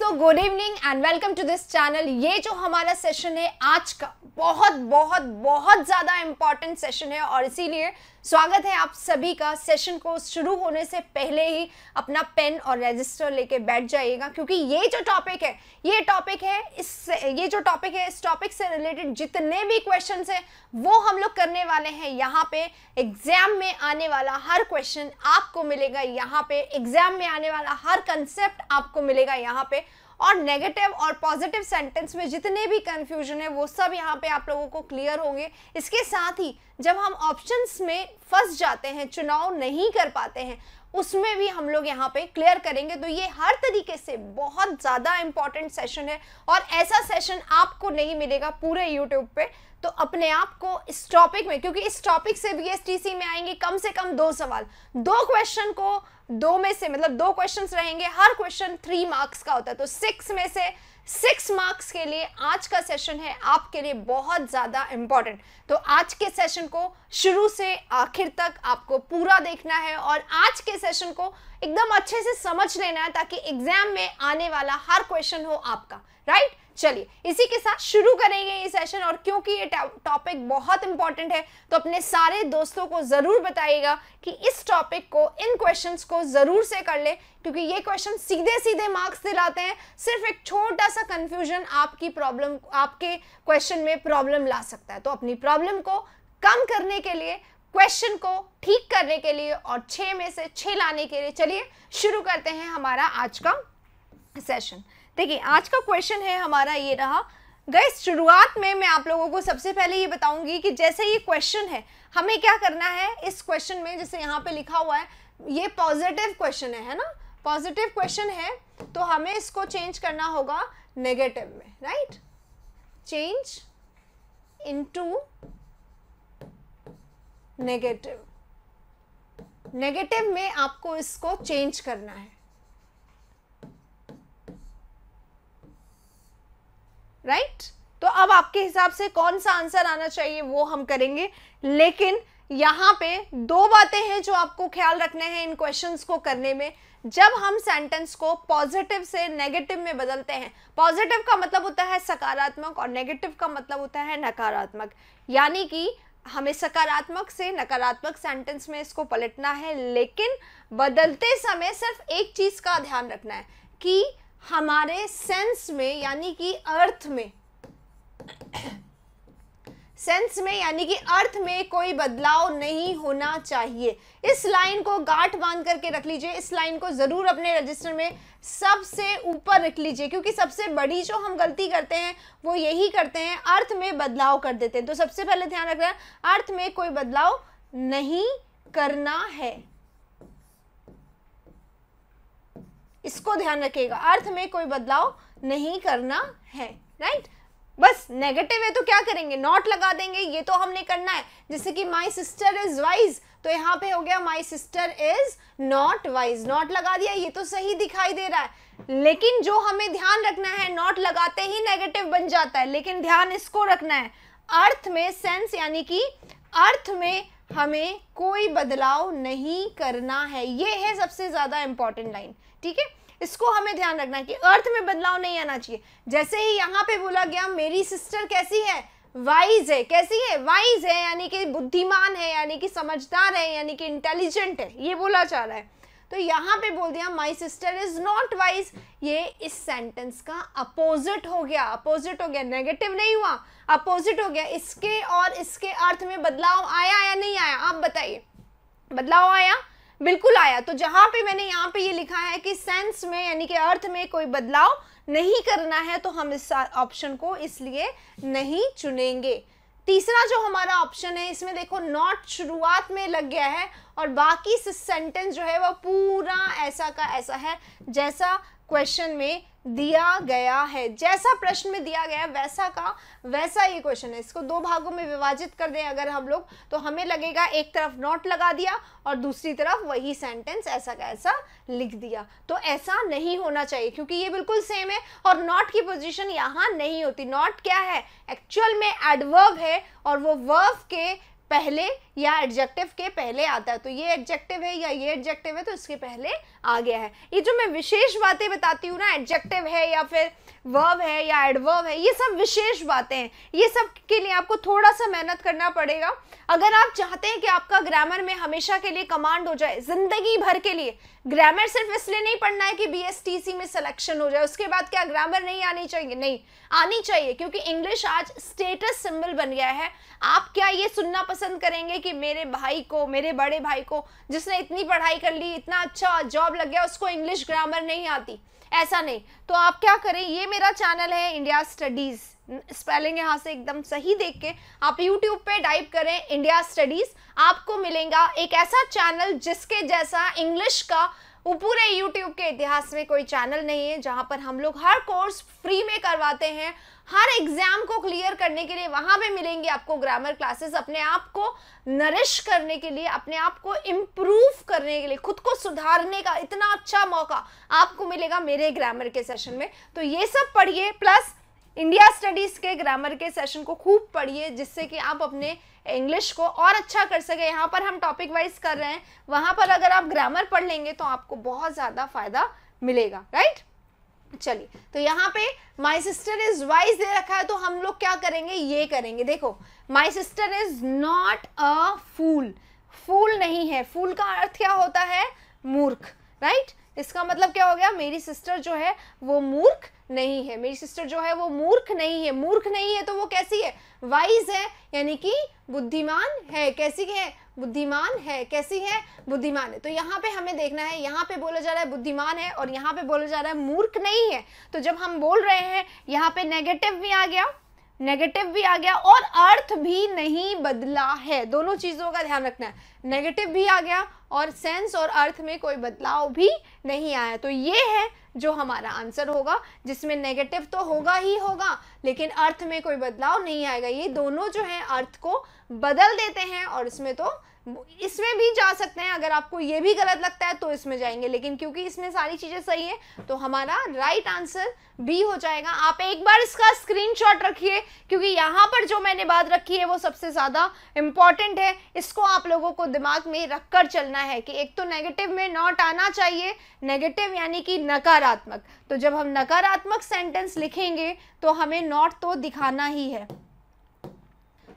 Good evening and welcome to this channel. ये जो हमारा सेशन है आज का बहुत बहुत बहुत ज़्यादा इम्पॉर्टेंट सेशन है और इसीलिए स्वागत है आप सभी का। सेशन को शुरू होने से पहले ही अपना पेन और रजिस्टर लेके बैठ जाइएगा क्योंकि ये जो टॉपिक है इस टॉपिक से रिलेटेड जितने भी क्वेश्चंस हैं वो हम लोग करने वाले हैं। यहाँ पे एग्जाम में आने वाला हर क्वेश्चन आपको मिलेगा, यहाँ पे एग्जाम में आने वाला हर कंसेप्ट आपको मिलेगा यहाँ पे, और नेगेटिव और पॉजिटिव सेंटेंस में जितने भी कंफ्यूजन है वो सब यहाँ पे आप लोगों को क्लियर होंगे। इसके साथ ही जब हम ऑप्शंस में फंस जाते हैं, चुनाव नहीं कर पाते हैं, उसमें भी हम लोग यहाँ पे क्लियर करेंगे। तो ये हर तरीके से बहुत ज़्यादा इंपॉर्टेंट सेशन है और ऐसा सेशन आपको नहीं मिलेगा पूरे यूट्यूब पे। तो अपने आप को इस टॉपिक में, क्योंकि इस टॉपिक से बीएसटीसी में आएंगे कम से कम 2 सवाल, 2 क्वेश्चन को 2 में से मतलब 2 क्वेश्चंस रहेंगे, हर क्वेश्चन 3 मार्क्स का होता है। तो 6 में से 6 मार्क्स के लिए आज का सेशन है आपके लिए बहुत ज़्यादा इम्पॉर्टेंट। तो आज के सेशन को शुरू से आखिर तक आपको पूरा देखना है और आज के सेशन को एकदम अच्छे से समझ लेना है ताकि एग्जाम में आने वाला हर क्वेश्चन हो आपका, राइट। चलिए इसी के साथ शुरू करेंगे ये सेशन। और क्योंकि ये टॉपिक बहुत इंपॉर्टेंट है तो अपने सारे दोस्तों को जरूर बताइएगा कि इस टॉपिक को, इन क्वेश्चंस को जरूर से कर ले क्योंकि ये क्वेश्चन सीधे सीधे मार्क्स दिलाते हैं। सिर्फ एक छोटा सा कंफ्यूजन आपकी प्रॉब्लम, आपके क्वेश्चन में प्रॉब्लम ला सकता है। तो अपनी प्रॉब्लम को कम करने के लिए, क्वेश्चन को ठीक करने के लिए और 6 में से 6 लाने के लिए चलिए शुरू करते हैं हमारा आज का सेशन। देखिए आज का क्वेश्चन है हमारा ये रहा। गाइस शुरुआत में मैं आप लोगों को सबसे पहले ये बताऊंगी कि जैसे ये क्वेश्चन है हमें क्या करना है। इस क्वेश्चन में जैसे यहाँ पे लिखा हुआ है ये पॉजिटिव क्वेश्चन है ना, पॉजिटिव क्वेश्चन है तो हमें इसको चेंज करना होगा नेगेटिव में, right. Change into negative, negative में आपको इसको चेंज करना है, राइट। तो अब आपके हिसाब से कौन सा आंसर आना चाहिए वो हम करेंगे, लेकिन यहाँ पे 2 बातें हैं जो आपको ख्याल रखने हैं इन क्वेश्चंस को करने में। जब हम सेंटेंस को पॉजिटिव से नेगेटिव में बदलते हैं, पॉजिटिव का मतलब होता है सकारात्मक और नेगेटिव का मतलब होता है नकारात्मक, यानी कि हमें सकारात्मक से नकारात्मक सेंटेंस में इसको पलटना है। लेकिन बदलते समय सिर्फ एक चीज का ध्यान रखना है कि हमारे सेंस में यानी कि अर्थ में, सेंस में यानी कि अर्थ में कोई बदलाव नहीं होना चाहिए। इस लाइन को गांठ बांध करके रख लीजिए, इस लाइन को जरूर अपने रजिस्टर में सबसे ऊपर रख लीजिए क्योंकि सबसे बड़ी जो हम गलती करते हैं वो यही करते हैं, अर्थ में बदलाव कर देते हैं। तो सबसे पहले ध्यान रखना है अर्थ में कोई बदलाव नहीं करना है, इसको ध्यान रखिएगा, अर्थ में कोई बदलाव नहीं करना है, राइट। बस नेगेटिव है तो क्या करेंगे, नॉट लगा देंगे, ये तो हमने करना है। जैसे कि माई सिस्टर इज वाइज तो यहाँ पे हो गया माई sister is not wise, not लगा दिया, ये तो सही दिखाई दे रहा है। लेकिन जो हमें ध्यान रखना है, नॉट लगाते ही नेगेटिव बन जाता है, लेकिन ध्यान इसको रखना है अर्थ में, सेंस यानी कि अर्थ में हमें कोई बदलाव नहीं करना है। ये है सबसे ज्यादा इंपॉर्टेंट लाइन, ठीक है। इसको हमें ध्यान रखना है कि अर्थ में बदलाव नहीं आना चाहिए। जैसे ही यहाँ पे बोला गया मेरी सिस्टर कैसी है, वाइज है, कैसी है, वाइज है, यानी कि बुद्धिमान है, यानी कि समझदार है, यानी कि इंटेलिजेंट है, ये बोला जा रहा है। तो यहाँ पे बोल दिया माई सिस्टर इज नॉट वाइज, ये इस सेंटेंस का अपोजिट हो गया, अपोजिट हो गया, नेगेटिव नहीं हुआ, अपोजिट हो गया। इसके और इसके अर्थ में बदलाव आया या नहीं आया, आप बताइए। बदलाव आया, बिल्कुल आया। तो जहां पे मैंने यहाँ पे ये लिखा है कि सेंस में यानी कि अर्थ में कोई बदलाव नहीं करना है तो हम इस ऑप्शन को इसलिए नहीं चुनेंगे। तीसरा जो हमारा ऑप्शन है इसमें देखो नॉट शुरुआत में लग गया है और बाकी सेंटेंस जो है वो पूरा ऐसा का ऐसा है जैसा क्वेश्चन में दिया गया है, जैसा प्रश्न में दिया गया है वैसा का वैसा ये क्वेश्चन है। इसको 2 भागों में विभाजित कर दें अगर हम लोग तो हमें लगेगा एक तरफ नॉट लगा दिया और दूसरी तरफ वही सेंटेंस ऐसा का ऐसा लिख दिया। तो ऐसा नहीं होना चाहिए क्योंकि ये बिल्कुल सेम है और नॉट की पोजीशन यहाँ नहीं होती। नॉट क्या है, एक्चुअल में एडवर्ब है और वो वर्ब के पहले या एडजेक्टिव के पहले आता है। तो ये एडजेक्टिव है या ये एडजेक्टिव है तो इसके पहले आ गया है। ये जो मैं विशेष बातें बताती हूँ ना, एडजेक्टिव है या फिर वर्ब है या एडवर्ब है, ये सब विशेष बातें हैं। ये सब के लिए आपको थोड़ा सा मेहनत करना पड़ेगा। अगर आप चाहते हैं कि आपका ग्रामर में हमेशा के लिए कमांड हो जाए, जिंदगी भर के लिए, ग्रामर सिर्फ इसलिए नहीं पढ़ना है कि BSTC में सिलेक्शन हो जाए, उसके बाद क्या ग्रामर नहीं आनी चाहिए? नहीं, आनी चाहिए, क्योंकि इंग्लिश आज स्टेटस सिंबल बन गया है। आप क्या ये सुनना पसंद करेंगे कि मेरे भाई को, मेरे बड़े भाई को, जिसने इतनी पढ़ाई कर ली, इतना अच्छा जॉब लग गया, उसको इंग्लिश ग्रामर नहीं आती? ऐसा नहीं। तो आप क्या करें, ये मेरा चैनल है इंडिया स्टडीज, स्पेलिंग यहाँ से एकदम सही देख के आप YouTube पे टाइप करें इंडिया स्टडीज, आपको मिलेगा एक ऐसा चैनल जिसके जैसा इंग्लिश का वो पूरे YouTube के इतिहास में कोई चैनल नहीं है, जहाँ पर हम लोग हर कोर्स फ्री में करवाते हैं। हर एग्जाम को क्लियर करने के लिए वहाँ पे मिलेंगे आपको ग्रामर क्लासेस, अपने आप को नरिश करने के लिए, अपने आप को इम्प्रूव करने के लिए, खुद को सुधारने का इतना अच्छा मौका आपको मिलेगा मेरे ग्रामर के सेशन में। तो ये सब पढ़िए, प्लस इंडिया स्टडीज के ग्रामर के सेशन को खूब पढ़िए, जिससे कि आप अपने इंग्लिश को और अच्छा कर सके। यहाँ पर हम टॉपिक वाइज कर रहे हैं, वहाँ पर अगर आप ग्रामर पढ़ लेंगे तो आपको बहुत ज़्यादा फायदा मिलेगा, राइट। चलिए, तो यहाँ पे माई सिस्टर इज वाइज दे रखा है, तो हम लोग क्या करेंगे, ये करेंगे। देखो, my sister is not a fool, फूल नहीं है। फूल का अर्थ क्या होता है? मूर्ख, राइट। इसका मतलब क्या हो गया, मेरी सिस्टर जो है वो मूर्ख नहीं है, मेरी सिस्टर जो है वो मूर्ख नहीं है। मूर्ख नहीं है तो वो कैसी है? वाइज है, यानी कि बुद्धिमान है। कैसी है? बुद्धिमान है। कैसी है? बुद्धिमान है। तो यहाँ पे हमें देखना है, यहाँ पे बोला जा रहा है बुद्धिमान है और यहाँ पे बोला जा रहा है मूर्ख नहीं है। तो जब हम बोल रहे हैं, यहाँ पे नेगेटिव भी आ गया, नेगेटिव भी आ गया और अर्थ भी नहीं बदला है। दोनों चीज़ों का ध्यान रखना है, नेगेटिव भी आ गया और सेंस और अर्थ में कोई बदलाव भी नहीं आया। तो ये है जो हमारा आंसर होगा, जिसमें नेगेटिव तो होगा ही होगा लेकिन अर्थ में कोई बदलाव नहीं आएगा। ये दोनों जो है अर्थ को बदल देते हैं और इसमें तो इसमें भी जा सकते हैं। अगर आपको ये भी गलत लगता है तो इसमें जाएंगे, लेकिन क्योंकि इसमें सारी चीज़ें सही है तो हमारा राइट आंसर बी हो जाएगा। आप एक बार इसका स्क्रीनशॉट रखिए, क्योंकि यहाँ पर जो मैंने बात रखी है वो सबसे ज़्यादा इम्पॉर्टेंट है। इसको आप लोगों को दिमाग में रखकर चलना है कि एक तो नेगेटिव में नॉट आना चाहिए, नेगेटिव यानी कि नकारात्मक। तो जब हम नकारात्मक सेंटेंस लिखेंगे तो हमें नॉट तो दिखाना ही है।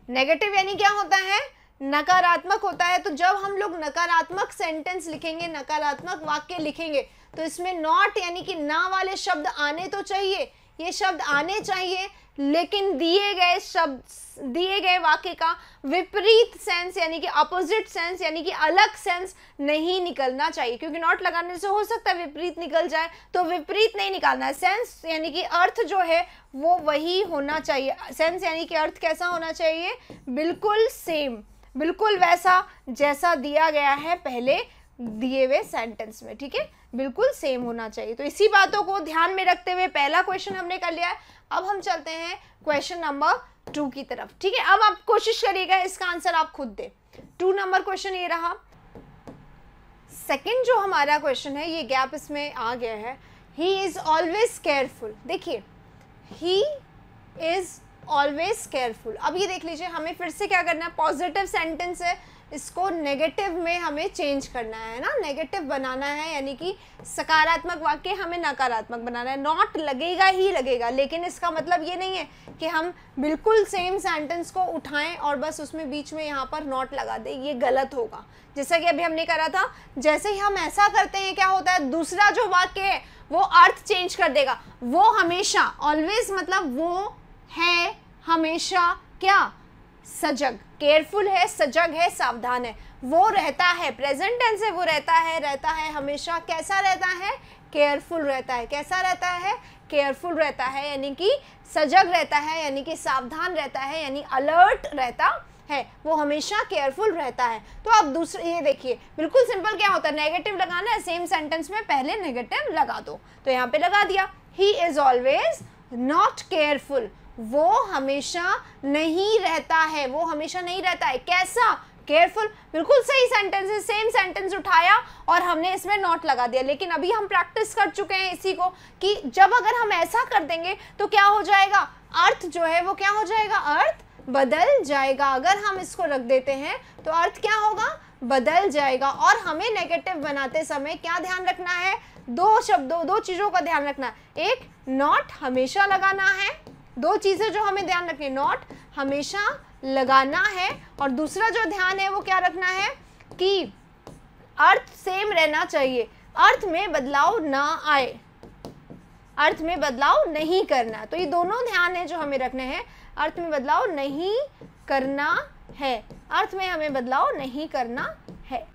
नेगेटिव यानी क्या होता है? नकारात्मक होता है। तो जब हम लोग नकारात्मक सेंटेंस लिखेंगे, नकारात्मक वाक्य लिखेंगे, तो इसमें नॉट यानी कि ना वाले शब्द आने तो चाहिए, ये शब्द आने चाहिए, लेकिन दिए गए शब्द, दिए गए वाक्य का विपरीत सेंस यानी कि अपोजिट सेंस यानी कि अलग सेंस नहीं निकलना चाहिए, क्योंकि नॉट लगाने से हो सकता है विपरीत निकल जाए, तो विपरीत नहीं निकालना है। सेंस यानी कि अर्थ जो है वो वही होना चाहिए। सेंस यानी कि अर्थ कैसा होना चाहिए? बिल्कुल सेम, बिल्कुल वैसा जैसा दिया गया है पहले दिए हुए सेंटेंस में, ठीक है, बिल्कुल सेम होना चाहिए। तो इसी बातों को ध्यान में रखते हुए पहला क्वेश्चन हमने कर लिया है। अब हम चलते हैं क्वेश्चन नंबर 2 की तरफ, ठीक है। अब आप कोशिश करिएगा इसका आंसर आप खुद दे। 2 नंबर क्वेश्चन ये रहा। सेकंड जो हमारा क्वेश्चन है, ये गैप इसमें आ गया है, ही इज ऑलवेज केयरफुल। देखिए, ही इज ऑलवेज केयरफुल। अब ये देख लीजिए, हमें फिर से क्या करना है, पॉजिटिव सेंटेंस है, इसको नेगेटिव में हमें चेंज करना है ना, नेगेटिव बनाना है, यानी कि सकारात्मक वाक्य हमें नकारात्मक बनाना है। नॉट लगेगा ही लगेगा, लेकिन इसका मतलब ये नहीं है कि हम बिल्कुल सेम सेंटेंस को उठाएं और बस उसमें बीच में यहाँ पर नॉट लगा दें, ये गलत होगा। जैसा कि अभी हमने करा था, जैसे ही हम ऐसा करते हैं क्या होता है, दूसरा जो वाक्य है वो अर्थ चेंज कर देगा। वो हमेशा, ऑलवेज मतलब वो है हमेशा क्या, सजग, केयरफुल है, सजग है, सावधान है, वो रहता है, प्रेजेंट टेंस है, वो रहता है हमेशा। कैसा रहता है? केयरफुल रहता है। कैसा रहता है? केयरफुल रहता है, यानी कि सजग रहता है, यानी कि सावधान रहता है, यानी अलर्ट रहता है, वो हमेशा केयरफुल रहता है। तो अब दूसरे, ये देखिए बिल्कुल सिंपल, क्या होता है, नेगेटिव लगाना है, सेम सेंटेंस में पहले नेगेटिव लगा दो, तो यहाँ पे लगा दिया, he is always not careful, वो हमेशा नहीं रहता है, वो हमेशा नहीं रहता है। कैसा? केयरफुल। बिल्कुल सही सेंटेंस है, सेम सेंटेंस उठाया और हमने इसमें नॉट लगा दिया। लेकिन अभी हम प्रैक्टिस कर चुके हैं इसी को कि जब अगर हम ऐसा कर देंगे तो क्या हो जाएगा, अर्थ जो है वो क्या हो जाएगा, अर्थ बदल जाएगा। अगर हम इसको रख देते हैं तो अर्थ क्या होगा, बदल जाएगा। और हमें नेगेटिव बनाते समय क्या ध्यान रखना है, दो चीज़ों का ध्यान रखना है। एक, नॉट हमेशा लगाना है, दो चीज़ें जो हमें ध्यान रखनी है, नॉट हमेशा लगाना है, और दूसरा जो ध्यान है वो क्या रखना है कि अर्थ सेम रहना चाहिए, अर्थ में बदलाव ना आए, अर्थ में बदलाव नहीं करना। तो ये दोनों ध्यान है जो हमें रखने हैं, अर्थ में बदलाव नहीं करना है, अर्थ में हमें बदलाव नहीं करना है,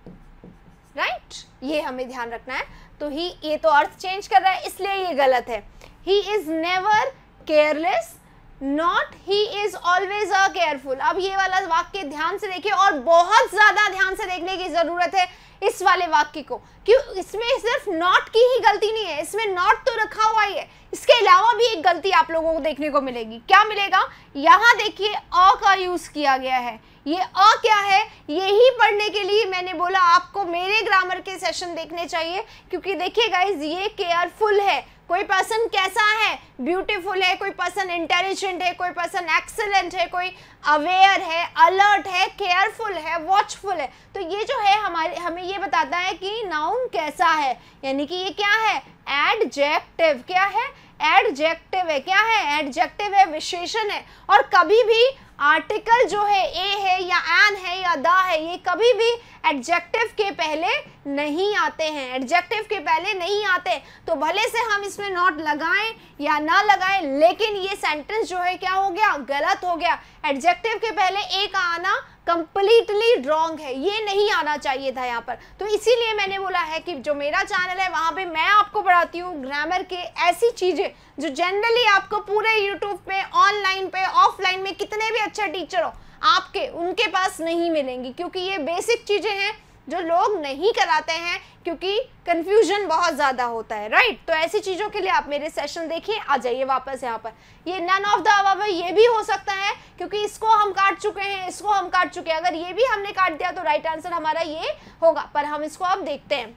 राइट, ये हमें ध्यान रखना है। तो ही, ये तो अर्थ चेंज कर रहा है इसलिए ये गलत है। He is never careless, not he is always a careful. अब ये वाला वाक्य ध्यान से देखिए, और बहुत ज्यादा ध्यान से देखने की जरूरत है इस वाले वाक्य को, क्यों, इसमें सिर्फ नॉट की ही गलती नहीं है, इसमें नॉट तो रखा हुआ ही है, इसके अलावा भी एक गलती आप लोगों को देखने को मिलेगी। क्या मिलेगा, यहाँ देखिए अ का यूज किया गया है। ये अ क्या है, यही पढ़ने के लिए मैंने बोला आपको मेरे ग्रामर के सेशन देखने चाहिए, क्योंकि देखिए गाइज ये केयरफुल है। कोई पर्सन कैसा है, ब्यूटीफुल है, कोई पर्सन इंटेलिजेंट है, कोई पर्सन एक्सीलेंट है, कोई अवेयर है, अलर्ट है, केयरफुल है, वॉचफुल है। तो ये जो है हमें ये बताता है कि नाउन कैसा है, यानी कि ये क्या है, एडजेक्टिव। क्या है, एडजेक्टिव है। क्या है, एडजेक्टिव है, विशेषण है। और कभी भी आर्टिकल जो है ए है या एन है या द है, ये कभी भी एडजेक्टिव के पहले नहीं आते हैं, एडजेक्टिव के पहले नहीं आते। तो भले से हम इसमें नॉट लगाएं या ना लगाएं, लेकिन ये सेंटेंस जो है क्या हो गया, गलत हो गया। एडजेक्टिव के पहले ए का आना कंप्लीटली रॉन्ग है, ये नहीं आना चाहिए था यहाँ पर। तो इसीलिए मैंने बोला है कि जो मेरा चैनल है वहाँ पे मैं आपको पढ़ाती हूँ ग्रामर के ऐसी चीज़ें जो जनरली आपको पूरे यूट्यूब पे, ऑनलाइन पे, ऑफलाइन में कितने भी अच्छे टीचर हो आपके, उनके पास नहीं मिलेंगी, क्योंकि ये बेसिक चीज़ें हैं जो लोग नहीं कराते हैं, क्योंकि कंफ्यूजन बहुत ज़्यादा होता है, राइट। तो ऐसी चीज़ों के लिए आप मेरे सेशन देखिए। आ जाइए वापस यहाँ पर, ये नन ऑफ द अबव है, ये भी हो सकता है क्योंकि इसको हम काट चुके हैं, इसको हम काट चुके हैं। अगर ये भी हमने काट दिया तो राइट आंसर हमारा ये होगा, पर हम इसको अब देखते हैं।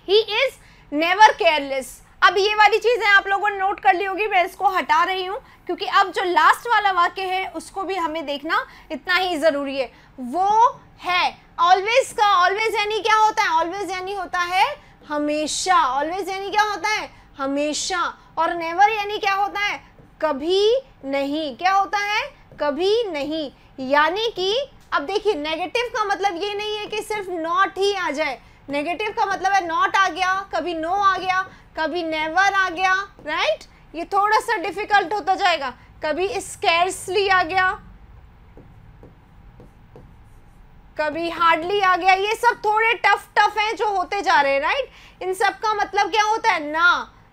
He is never careless. अब ये वाली चीज़ें आप लोगों ने नोट कर ली होगी, मैं इसको हटा रही हूँ क्योंकि अब जो लास्ट वाला वाक्य है उसको भी हमें देखना इतना ही ज़रूरी है। वो है, ऑलवेज का ऑलवेज यानी क्या होता है, ऑलवेज यानी होता है हमेशा, ऑलवेज यानी क्या होता है, हमेशा। और नेवर यानी क्या होता है, कभी नहीं। क्या होता है, कभी नहीं। यानी कि अब देखिए, नेगेटिव का मतलब ये नहीं है कि सिर्फ नॉट ही आ जाए, नेगेटिव का मतलब है नॉट आ गया, कभी नो आ गया, कभी नेवर आ गया, राइट। ये थोड़ा सा डिफिकल्ट होता जाएगा, कभी स्कैर्सली आ गया, कभी हार्डली आ गया, ये सब थोड़े टफ हैं जो होते जा रहे हैं, राइट। इन सब का मतलब क्या होता है,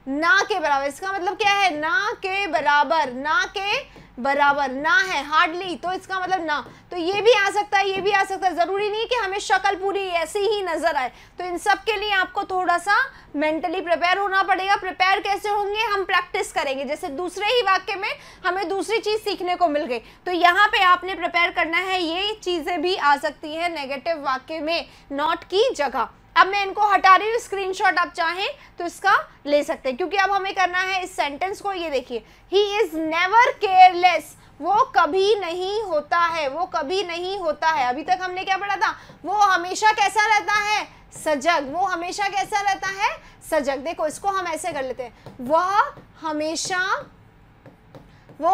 ना के बराबर। इसका मतलब क्या है, ना के बराबर, ना के बराबर। ना है हार्डली तो इसका मतलब ना। तो ये भी आ सकता है, ये भी आ सकता है, ज़रूरी नहीं कि हमें शक्ल पूरी ऐसी ही नज़र आए। तो इन सब के लिए आपको थोड़ा सा मेंटली प्रिपेयर होना पड़ेगा। प्रिपेयर कैसे होंगे, हम प्रैक्टिस करेंगे। जैसे दूसरे ही वाक्य में हमें दूसरी चीज़ सीखने को मिल गई, तो यहाँ पे आपने प्रिपेयर करना है। ये चीज़ें भी आ सकती हैं नेगेटिव वाक्य में नॉट की जगह। अब मैं इनको हटा रही हूँ, स्क्रीनशॉट आप चाहें तो इसका ले सकते हैं, क्योंकि अब हमें करना है इस सेंटेंस को। ये देखिए, ही इज नेवर केयरलेस, वो कभी नहीं होता है, वो कभी नहीं होता है। अभी तक हमने क्या पढ़ा था, वो हमेशा कैसा रहता है, सजग। वो हमेशा कैसा रहता है, सजग। देखो इसको हम ऐसे कर लेते हैं, वो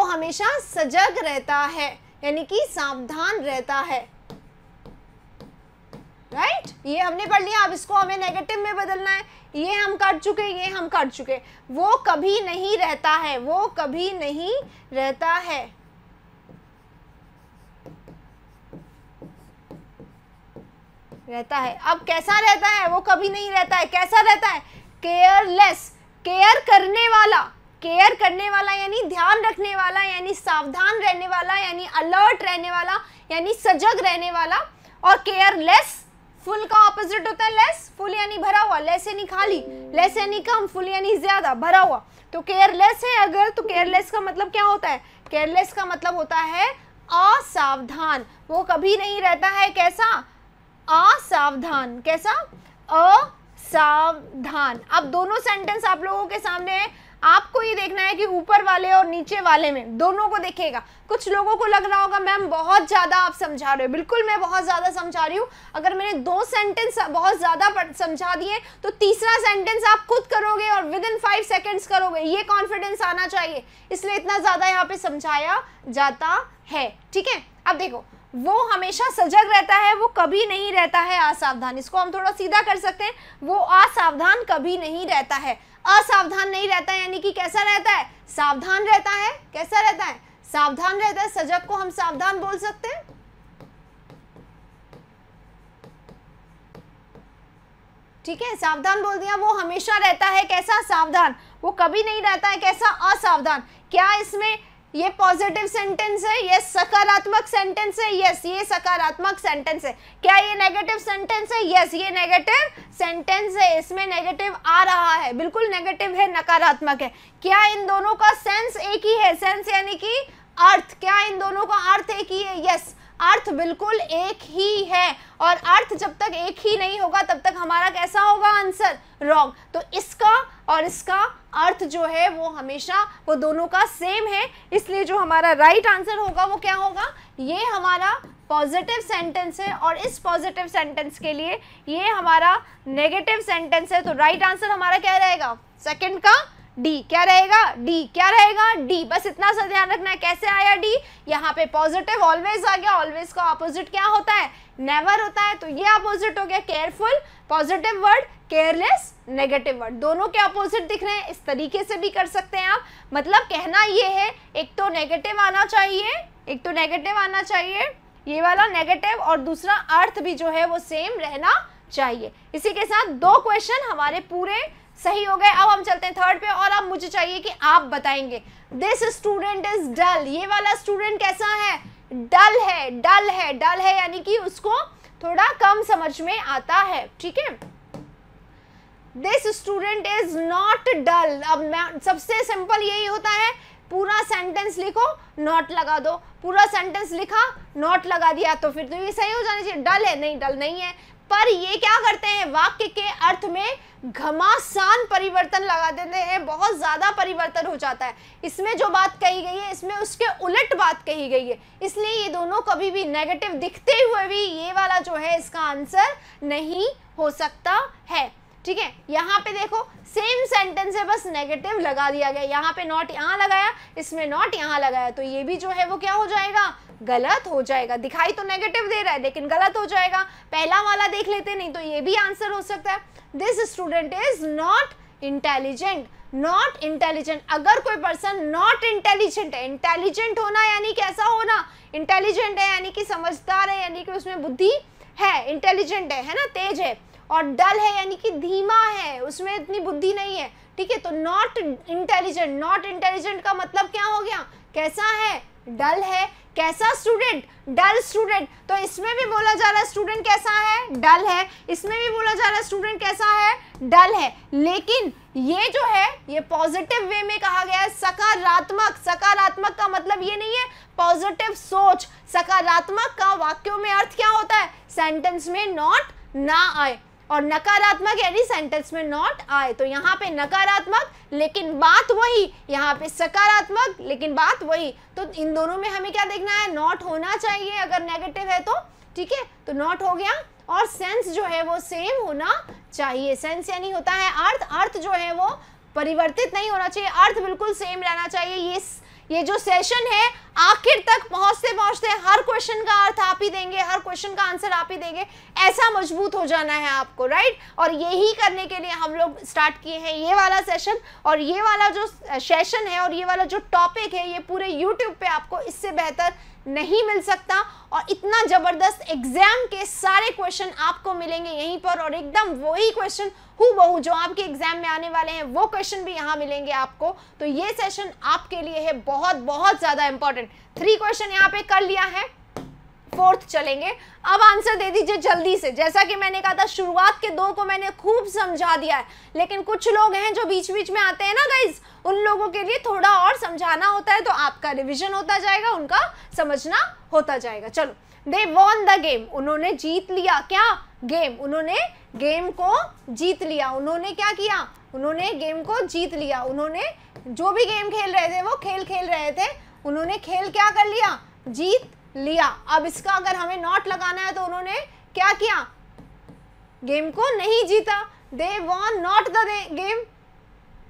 हमेशा सजग रहता है, यानी कि सावधान रहता है, राइट। ये हमने पढ़ लिया। अब इसको हमें नेगेटिव में बदलना है। ये हम काट चुके, ये हम काट चुके। वो कभी नहीं रहता है, वो कभी नहीं रहता है, रहता है। अब कैसा रहता है, वो कभी नहीं रहता है, कैसा रहता है, केयरलेस। केयर करने वाला, केयर करने वाला यानी ध्यान रखने वाला, यानी सावधान रहने वाला, यानी अलर्ट रहने वाला, यानी सजग रहने वाला। और केयरलेस, फुल का ऑपोजिट होता है लेस। फुल यानी भरा हुआ, लेस यानी खाली, लेस यानी कम, फुल यानी ज्यादा, भरा हुआ। तो केयरलेस है अगर, तो केयरलेस का मतलब क्या होता है, केयरलेस का मतलब होता है असावधान। वो कभी नहीं रहता है कैसा, असावधान। कैसा, असावधान। अब दोनों सेंटेंस आप लोगों के सामने है। आपको ये देखना है कि ऊपर वाले और नीचे वाले में दोनों को देखेगा। कुछ लोगों को लग रहा होगा मैम बहुत ज़्यादा आप समझा रहे हो, बिल्कुल मैं बहुत ज़्यादा समझा रही हूँ। अगर मैंने 2 सेंटेंस बहुत ज़्यादा समझा दिए तो तीसरा सेंटेंस आप खुद करोगे और विद इन 5 सेकेंड्स करोगे, ये कॉन्फिडेंस आना चाहिए, इसलिए इतना ज़्यादा यहाँ पे समझाया जाता है। ठीक है, अब देखो, वो हमेशा सजग रहता है, वो कभी नहीं रहता है असावधान। इसको हम थोड़ा सीधा कर सकते हैं, वो असावधान कभी नहीं रहता है। असावधान नहीं रहता है यानी कि कैसा रहता है? सावधान रहता है। कैसा रहता है? सावधान रहता है। सजग को हम सावधान बोल सकते हैं। ठीक है, सावधान बोल दिया। वो हमेशा रहता है कैसा? सावधान। वो कभी नहीं रहता है कैसा? असावधान। क्या इसमें ये पॉजिटिव सेंटेंस है? यस। सकारात्मक सेंटेंस है? यस, ये सकारात्मक सेंटेंस है। क्या ये नेगेटिव सेंटेंस है? यस, ये नेगेटिव सेंटेंस है। इसमें नेगेटिव आ रहा है, बिल्कुल नेगेटिव है, नकारात्मक है। क्या इन दोनों का सेंस एक ही है? सेंस यानी कि अर्थ। क्या इन दोनों का अर्थ एक ही है? यस, अर्थ बिल्कुल एक ही है। और अर्थ जब तक एक ही नहीं होगा तब तक हमारा कैसा होगा आंसर? रॉन्ग। तो इसका और इसका अर्थ जो है वो हमेशा वो दोनों का सेम है, इसलिए जो हमारा राइट आंसर होगा वो क्या होगा? ये हमारा पॉजिटिव सेंटेंस है और इस पॉजिटिव सेंटेंस के लिए ये हमारा नेगेटिव सेंटेंस है। तो राइट आंसर हमारा क्या रहेगा? सेकंड का डी। क्या रहेगा? डी। क्या रहेगा? डी। बस इतना सा ध्यान रखना है। कैसे आया डी? यहाँ पे पॉजिटिव ऑलवेज आ गया। ऑलवेज का ऑपोजिट क्या होता है? नेवर होता है। तो ये ऑपोजिट हो गया careful positive word, careless negative word. दोनों के ऑपोजिट दिख रहे हैं। इस तरीके से भी कर सकते हैं आप। मतलब कहना ये है, एक तो नेगेटिव आना चाहिए, एक तो नेगेटिव आना चाहिए, ये वाला नेगेटिव, और दूसरा अर्थ भी जो है वो सेम रहना चाहिए। इसी के साथ 2 क्वेश्चन हमारे पूरे सही हो गए। अब हम चलते हैं थर्ड पे, और अब मुझे चाहिए कि आप बताएंगे दिस स्टूडेंट इज डल। ये वाला स्टूडेंट कैसा है? डल है। डल है। डल है यानी कि उसको थोड़ा कम समझ में आता है। ठीक है, दिस स्टूडेंट इज नॉट डल। अब सबसे सिंपल यही होता है, पूरा सेंटेंस लिखो, नॉट लगा दो। पूरा सेंटेंस लिखा, नॉट लगा दिया, तो फिर तो ये सही हो जाना चाहिए। डल है? नहीं, डल नहीं है। पर ये क्या करते हैं? वाक्य के अर्थ में घमासान परिवर्तन लगा देते हैं, बहुत ज्यादा परिवर्तन हो जाता है। इसमें जो बात कही गई है इसमें उसके उलट बात कही गई है, इसलिए ये दोनों कभी भी नेगेटिव दिखते हुए भी ये वाला जो है इसका आंसर नहीं हो सकता है। ठीक है, यहाँ पे देखो सेम सेंटेंस है, बस नेगेटिव लगा दिया गया। यहाँ पे नॉट यहाँ लगाया, इसमें नॉट यहाँ लगाया, तो ये भी जो है वो क्या हो जाएगा? गलत हो जाएगा। दिखाई तो नेगेटिव दे रहा है लेकिन गलत हो जाएगा। पहला वाला देख लेते, नहीं तो ये भी आंसर हो सकता है। This student is not intelligent. Not intelligent, अगर कोई पर्सन नॉट इंटेलिजेंट है, इंटेलिजेंट होना यानी कैसा होना? इंटेलिजेंट है यानी कि समझदार है, यानी कि उसमें बुद्धि है, इंटेलिजेंट है ना, तेज है। और डल है यानी कि धीमा है, उसमें इतनी बुद्धि नहीं है। ठीक है, तो नॉट इंटेलिजेंट, नॉट इंटेलिजेंट का मतलब क्या हो गया? कैसा है? डल है। कैसा स्टूडेंट? डल स्टूडेंट। तो इसमें भी बोला जा रहा है स्टूडेंट कैसा है? डल है। इसमें भी बोला जा रहा है स्टूडेंट कैसा है? डल है। लेकिन ये जो है ये पॉजिटिव वे में कहा गया है, सकारात्मक। सकारात्मक का मतलब ये नहीं है पॉजिटिव सोच। सकारात्मक का वाक्यों में अर्थ क्या होता है? सेंटेंस में नॉट ना आए, और नकारात्मक यानी सेंटेंस में नॉट आए। तो यहाँ पे नकारात्मक लेकिन बात वही, यहाँ पे सकारात्मक लेकिन बात वही। तो इन दोनों में हमें क्या देखना है? नॉट होना चाहिए अगर नेगेटिव है तो। ठीक है, तो नॉट हो गया, और सेंस जो है वो सेम होना चाहिए। सेंस यानी होता है अर्थ। अर्थ जो है वो परिवर्तित नहीं होना चाहिए, अर्थ बिल्कुल सेम रहना चाहिए। ये जो सेशन है आखिर तक पहुंचते पहुंचते हर क्वेश्चन का अर्थ आप ही देंगे, हर क्वेश्चन का आंसर आप ही देंगे, ऐसा मजबूत हो जाना है आपको, राइट। और यही करने के लिए हम लोग स्टार्ट किए हैं ये वाला सेशन। और ये वाला जो सेशन है और ये वाला जो टॉपिक है ये पूरे यूट्यूब पे आपको इससे बेहतर नहीं मिल सकता। और इतना जबरदस्त एग्जाम के सारे क्वेश्चन आपको मिलेंगे यहीं पर, और एकदम वही क्वेश्चन हूबहू जो आपके एग्जाम में आने वाले हैं वो क्वेश्चन भी यहाँ मिलेंगे आपको। तो ये सेशन आपके लिए है बहुत बहुत ज्यादा इंपॉर्टेंट। 3 क्वेश्चन यहाँ पे कर लिया है, 4th चलेंगे। अब आंसर दे दीजिए जल्दी से। जैसा कि मैंने कहा था शुरुआत के 2 को मैंने खूब समझा दिया है, लेकिन कुछ लोग हैं जो बीच बीच में आते हैं ना गाइज, उन लोगों के लिए थोड़ा और समझाना होता है तो आपका रिवीजन होता जाएगा, उनका समझना होता जाएगा। चलो, दे वॉन द गेम, उन्होंने जीत लिया क्या? गेम, उन्होंने गेम को जीत लिया। उन्होंने क्या किया? उन्होंने गेम को जीत लिया। उन्होंने जो भी गेम खेल रहे थे वो खेल रहे थे, उन्होंने खेल क्या कर लिया? जीत लिया। अब इसका अगर हमें नॉट लगाना है तो उन्होंने क्या किया? गेम को नहीं जीता। They won not the game,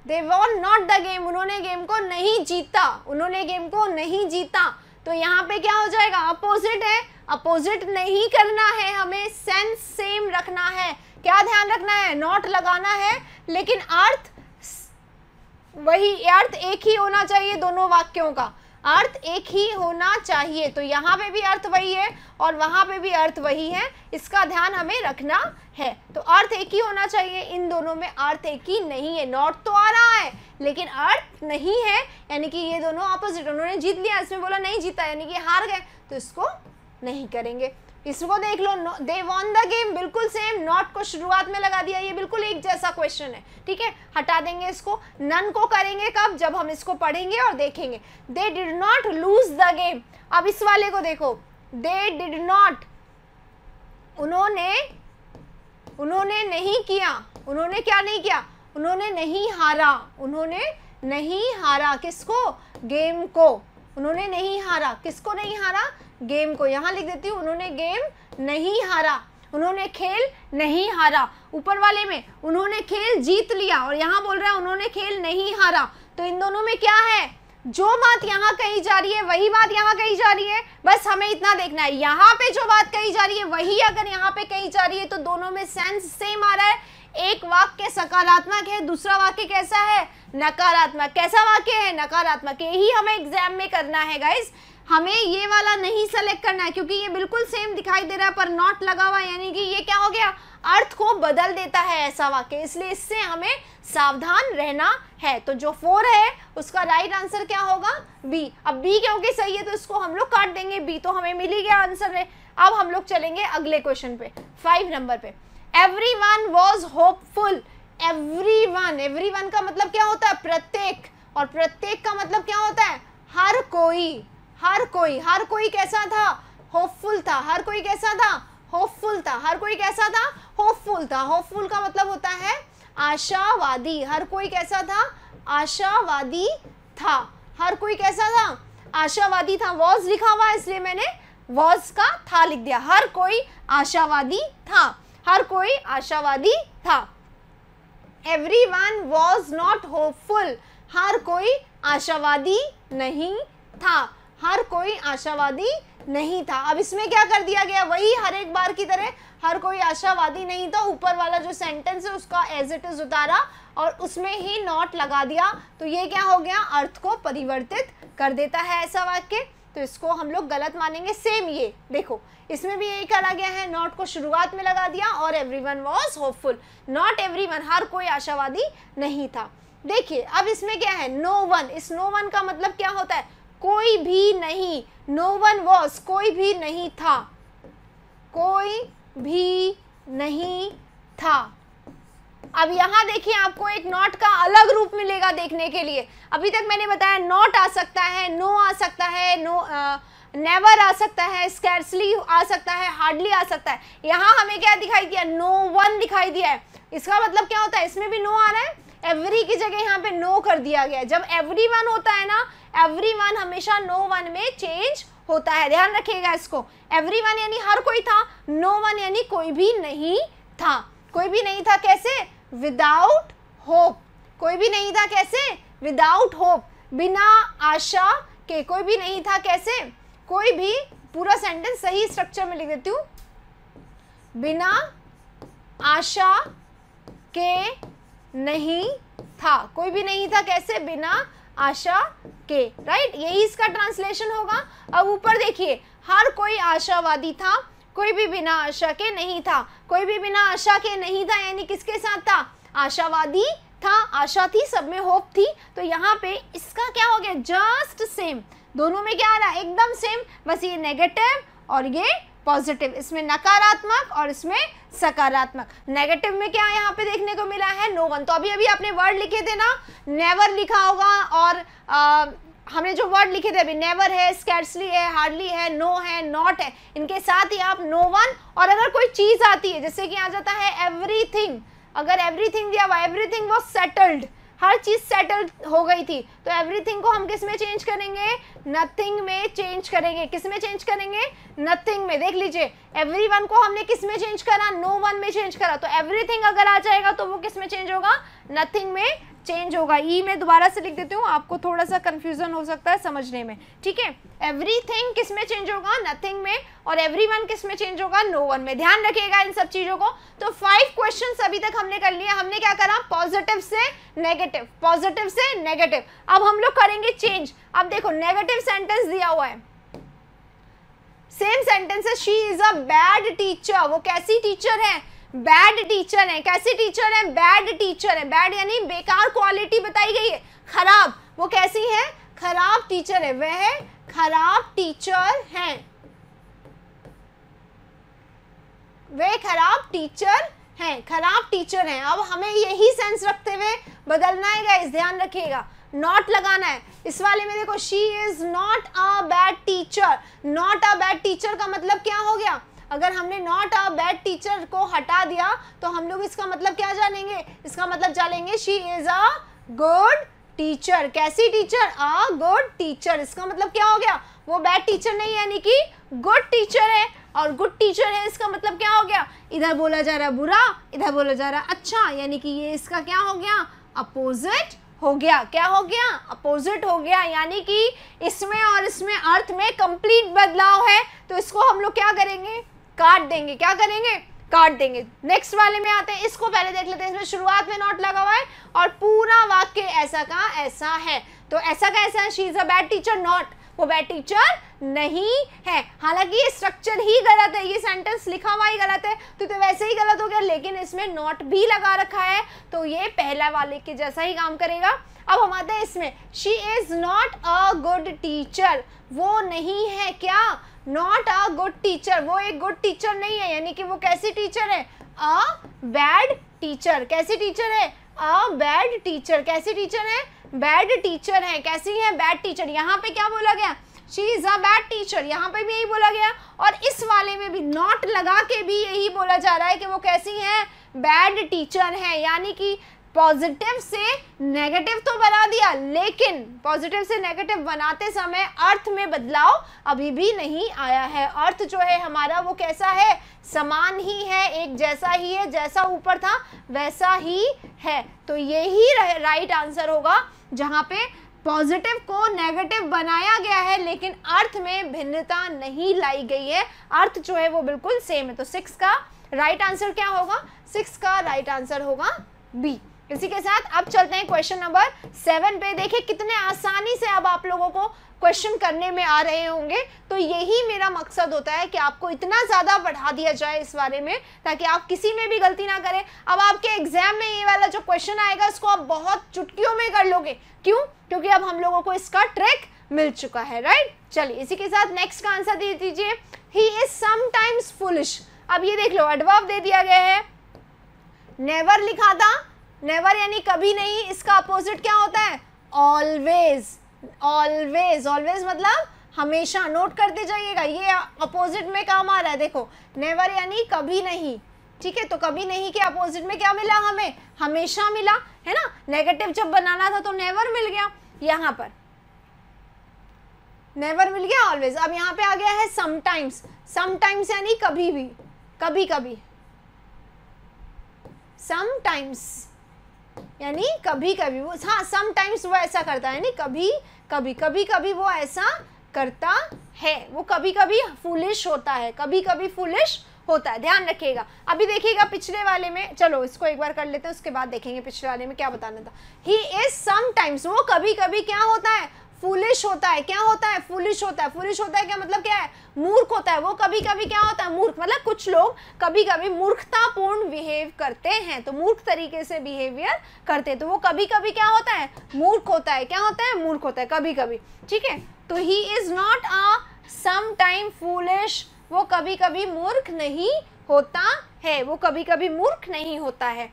they won not the game, उन्होंने गेम को नहीं जीता, उन्होंने गेम को नहीं जीता। तो यहाँ पे क्या हो जाएगा? अपोजिट है, अपोजिट नहीं करना है, हमें सेंस सेम रखना है। क्या ध्यान रखना है? नॉट लगाना है, लेकिन अर्थ वही, अर्थ एक ही होना चाहिए, दोनों वाक्यों का अर्थ एक ही होना चाहिए। तो यहाँ पे भी अर्थ वही है और वहाँ पे भी अर्थ वही है, इसका ध्यान हमें रखना है। तो अर्थ एक ही होना चाहिए, इन दोनों में अर्थ एक ही नहीं है। नॉट तो आ रहा है लेकिन अर्थ नहीं है, यानी कि ये दोनों ऑपोजिट। उन्होंने जीत लिया, इसमें बोला नहीं जीता, यानी कि हार गए, तो इसको नहीं करेंगे। इसको देख लो, दे वॉन द गेम, बिल्कुल सेम, नॉट को शुरुआत में लगा दिया, ये बिल्कुल एक जैसा क्वेश्चन है, ठीक है, हटा देंगे इसको। नन को करेंगे कब? जब हम इसको पढ़ेंगे और देखेंगे। They did not lose the game, अब इस वाले को देखो, दे डिड नॉट, उन्होंने नहीं किया, उन्होंने क्या नहीं किया? उन्होंने नहीं हारा, उन्होंने नहीं हारा, किसको? गेम को। उन्होंने नहीं हारा, किसको नहीं हारा? गेम को। यहाँ लिख देती हूँ, उन्होंने गेम नहीं हारा, उन्होंने खेल नहीं हारा। ऊपर वाले में उन्होंने खेल जीत लिया और यहाँ बोल रहा है उन्होंने खेल नहीं हारा। तो इन दोनों में क्या है? जो बात यहाँ कही जा रही है वही बात यहाँ कही जा रही है, बस हमें इतना देखना है। यहाँ पे जो बात कही जा रही है वही अगर यहाँ पे कही जा रही है तो दोनों में सेंस सेम आ रहा है। एक वाक्य सकारात्मक है, दूसरा वाक्य कैसा है? नकारात्मक। कैसा वाक्य है? नकारात्मक। यही हमें एग्जाम में करना है गाइस, हमें ये वाला नहीं सेलेक्ट करना है क्योंकि ये बिल्कुल सेम दिखाई दे रहा है पर नॉट लगा हुआ, यानी कि ये क्या हो गया? अर्थ को बदल देता है ऐसा वाक्य, इसलिए इससे हमें सावधान रहना है। तो जो 4 है उसका राइट आंसर क्या होगा? बी। अब बी क्योंकि सही है तो इसको हम लोग काट देंगे, बी तो हमें मिल ही गया आंसर में। अब हम लोग चलेंगे अगले क्वेश्चन पे, 5 नंबर पे। Everyone was hopeful, everyone, everyone का मतलब क्या होता है? प्रत्येक, और प्रत्येक का मतलब क्या होता है? हर कोई, हर कोई। हर कोई कैसा था? होपफुल था। हर कोई कैसा था? होपफुल था। हर कोई कैसा था? होपफुल था। होपफुल का मतलब होता है आशावादी। हर कोई कैसा था? आशावादी था। हर कोई कैसा था? आशावादी था। वॉज लिखा हुआ है इसलिए मैंने वॉज का था लिख दिया। हर कोई आशावादी था, हर कोई आशावादी था। एवरीवन वॉज नॉट होपफुल, हर कोई आशावादी नहीं था, हर कोई आशावादी नहीं था। अब इसमें क्या कर दिया गया? वही हर एक बार की तरह, हर कोई आशावादी नहीं था, ऊपर वाला जो सेंटेंस है उसका एज इट इज उतारा और उसमें ही नॉट लगा दिया। तो ये क्या हो गया? अर्थ को परिवर्तित कर देता है ऐसा वाक्य, तो इसको हम लोग गलत मानेंगे। सेम ये देखो, इसमें भी यही करा गया है, नॉट को शुरुआत में लगा दिया और everyone was hopeful. Not everyone, हर कोई आशावादी नहीं था। देखिए अब इसमें क्या है? No one. इस नो वन का मतलब क्या होता है? कोई भी नहीं। नो वन वॉज, कोई भी नहीं था, कोई भी नहीं था। अब यहाँ देखिए आपको एक नॉट का अलग रूप मिलेगा देखने के लिए। अभी तक मैंने बताया नॉट आ सकता है, नो आ सकता है, नेवर आ सकता है, स्कैर्सली आ सकता है, हार्डली आ सकता है। यहाँ हमें क्या दिखाई दिया? नो वन दिखाई दिया है। इसका मतलब क्या होता है? इसमें भी नो आ रहा है, एवरी की जगह यहाँ पे नो कर दिया गया है। जब एवरीवन होता है ना, एवरीवन हमेशा नो वन में चेंज होता है, ध्यान रखिएगा इसको। एवरीवन यानी हर कोई था, नो वन यानी कोई भी नहीं था। कोई भी नहीं था कैसे? Without hope. कोई भी नहीं था कैसे? विदाउट होप, बिना आशा के। कोई भी नहीं था कैसे? कोई भी, पूरा सेंटेंस सही स्ट्रक्चर में लिख देती हूँ, बिना आशा के नहीं था। कोई भी नहीं था कैसे? बिना आशा के, राइट, यही इसका ट्रांसलेशन होगा। अब ऊपर देखिए, हर कोई आशावादी था, कोई भी बिना आशा के नहीं था। कोई भी बिना आशा के नहीं था यानी किसके साथ था? आशावादी था, आशा थी, सब में होप थी। तो यहाँ पे इसका क्या हो गया? Just same. दोनों में क्या आ रहा है? एकदम सेम, बस ये नेगेटिव और ये पॉजिटिव, इसमें नकारात्मक और इसमें सकारात्मक। नेगेटिव में क्या यहाँ पे देखने को मिला है, नो वन। तो अभी अभी आपने वर्ड लिखे थे ना, नेवर लिखा होगा, और हमने जो वर्ड लिखे थे अभी, नेवर है, स्कैर्सली है, हार्डली है, नो है, नॉट है, इनके साथ ही आप नो वन, और अगर कोई चीज आती है जैसे कि आ जाता है एवरीथिंग, अगर एवरीथिंग दिया हुआ, एवरीथिंग वाज सेटल्ड, हर चीज सेटल हो गई थी, तो एवरीथिंग को हम किस में चेंज करेंगे, नथिंग में चेंज करेंगे। किस में चेंज करेंगे, नथिंग में। देख लीजिए, एवरीवन को हमने किस में चेंज करा, नो वन में चेंज करा, तो एवरीथिंग अगर आ जाएगा तो वो किस में चेंज होगा, नथिंग में चेंज होगा। ई में दोबारा से लिख देती हूँ, आपको थोड़ा सा कंफ्यूजन हो सकता है समझने में, ठीक है। एवरीथिंग किस में चेंज होगा, नथिंग में, और एवरीवन किस में चेंज होगा, नो वन में। ध्यान रखिएगा इन सब चीजों को। तो 5 क्वेश्चंस अभी तक हमने कर लिया। हमने क्या करा, पॉजिटिव से नेगेटिव, पॉजिटिव से नेगेटिव। अब हम लोग करेंगे चेंज। अब देखो, नेगेटिव सेंटेंस दिया हुआ है, सेम सेंटेंस है, she is a bad teacher. वो कैसी टीचर है, बैड टीचर है। कैसी टीचर है, बैड टीचर है। बैड यानी बेकार क्वालिटी बताई गई है, खराब। वो कैसी है, खराब टीचर है, वह खराब टीचर है, वे खराब टीचर हैं, खराब टीचर हैं। अब हमें यही सेंस रखते हुए बदलना है गाइस, ध्यान रखिएगा, नॉट लगाना है इस वाले में। देखो, she is not a bad teacher. Not a bad teacher का मतलब क्या हो गया, अगर हमने नॉट अ बैड टीचर को हटा दिया तो हम लोग इसका मतलब क्या जानेंगे, इसका मतलब जानेंगे she is a good teacher. कैसी टीचर, अ गुड टीचर। इसका मतलब क्या हो गया, वो बैड टीचर नहीं यानी कि गुड टीचर है, और गुड टीचर है इसका मतलब क्या हो गया, इधर बोला जा रहा है बुरा, इधर बोला जा रहा है अच्छा, यानी कि ये इसका क्या हो गया, अपोजिट हो गया। क्या हो गया, अपोजिट हो गया। यानी कि इसमें और इसमें अर्थ में कंप्लीट बदलाव है, तो इसको हम लोग क्या करेंगे, काट देंगे। क्या करेंगे, काट देंगे। नेक्स्ट वाले में आते हैं, इसको पहले देख लेते हैं। इसमें शुरुआत में नॉट लगा हुआ है और पूरा वाक्य ऐसा का ऐसा है। तो ऐसा का ऐसा है, she is a bad teacher, not, वो बैड टीचर नहीं है। हालांकि ये स्ट्रक्चर ही गलत है, ये सेंटेंस लिखा हुआ ही गलत है, तो वैसे ही गलत हो गया, लेकिन इसमें नॉट भी लगा रखा है, तो ये पहला वाले के जैसा ही काम करेगा। अब हम आते हैं इसमें, she is not a good teacher. वो नहीं है क्या, नॉट अ गुड टीचर, वो एक गुड टीचर नहीं है, यानी कि वो कैसी टीचर है, अ बैड टीचर। कैसी टीचर है, अ बैड टीचर। कैसी टीचर है, बैड टीचर है। कैसी है, बैड टीचर। यहाँ पे क्या बोला गया, she is a bad teacher, यहाँ पे भी यही बोला गया, और इस वाले में भी नॉट लगा के भी यही बोला जा रहा है कि वो कैसी है, बैड टीचर है। यानी कि पॉजिटिव से नेगेटिव तो बना दिया, लेकिन पॉजिटिव से नेगेटिव बनाते समय अर्थ में बदलाव अभी भी नहीं आया है। अर्थ जो है हमारा वो कैसा है, समान ही है, एक जैसा ही है, जैसा ऊपर था वैसा ही है। तो यही राइट आंसर होगा, जहाँ पे पॉजिटिव को नेगेटिव बनाया गया है लेकिन अर्थ में भिन्नता नहीं लाई गई है, अर्थ जो है वो बिल्कुल सेम है। तो 6 का राइट आंसर क्या होगा, 6 का राइट आंसर होगा बी। इसी के साथ अब चलते हैं क्वेश्चन नंबर 7 पे। देखिए कितने आसानी से अब आप लोगों को क्वेश्चन करने में आ रहे होंगे। तो यही मेरा मकसद होता है कि आपको इतना ज़्यादा बढ़ा दिया जाए इस बारे में, ताकि आप किसी में भी गलती ना करें। अब आपके एग्जाम में ये वाला जो क्वेश्चन आएगा इसको आप बहुत चुटकियों में कर लोगे। क्यों, क्योंकि अब हम लोगों को इसका ट्रिक मिल चुका है, राइट। चलिए इसी के साथ नेक्स्ट का आंसर दे दीजिए, ही इज समटाइम्स फुलिश। अब ये देख लो, एडवर्ब दे दिया गया है, नेवर लिखा था, नेवर यानी कभी नहीं, इसका अपोजिट क्या होता है, ऑलवेज। ऑलवेज, ऑलवेज मतलब हमेशा। नोट करते जाइएगा, ये अपोजिट में काम आ रहा है। देखो, नेवर यानी कभी नहीं, ठीक है। तो कभी नहीं के अपोजिट में क्या मिला हमें, हमेशा मिला, है ना। नेगेटिव जब बनाना था तो नेवर मिल गया, यहाँ पर नेवर मिल गया, ऑलवेज। अब यहाँ पे आ गया है समटाइम्स। समटाइम्स यानी कभी भी, कभी कभी। समटाइम्स यानी कभी कभी वो, हाँ, समटाइम्स वो ऐसा करता है, यानी कभी कभी, कभी कभी वो ऐसा करता है, वो कभी कभी फूलिश होता है, कभी कभी फूलिश होता है, ध्यान रखिएगा। अभी देखिएगा पिछले वाले में, चलो इसको एक बार कर लेते हैं, उसके बाद देखेंगे पिछले वाले में क्या बताना था। ही इज समटाइम्स, वो कभी कभी क्या होता है, फूलिश होता है। क्या होता है, फूलिश होता है। फूलिश होता है क्या मतलब क्या है, मूर्ख होता है। वो कभी कभी क्या होता है, मूर्ख, मतलब कुछ लोग कभी कभी मूर्खतापूर्ण बिहेव करते हैं, तो मूर्ख तरीके से बिहेवियर करते हैं, तो वो कभी कभी क्या होता है, मूर्ख होता है। क्या होता है, मूर्ख होता है कभी कभी, ठीक है। तो he is not a some time foolish, वो कभी कभी मूर्ख नहीं होता है, वो कभी कभी मूर्ख नहीं होता है।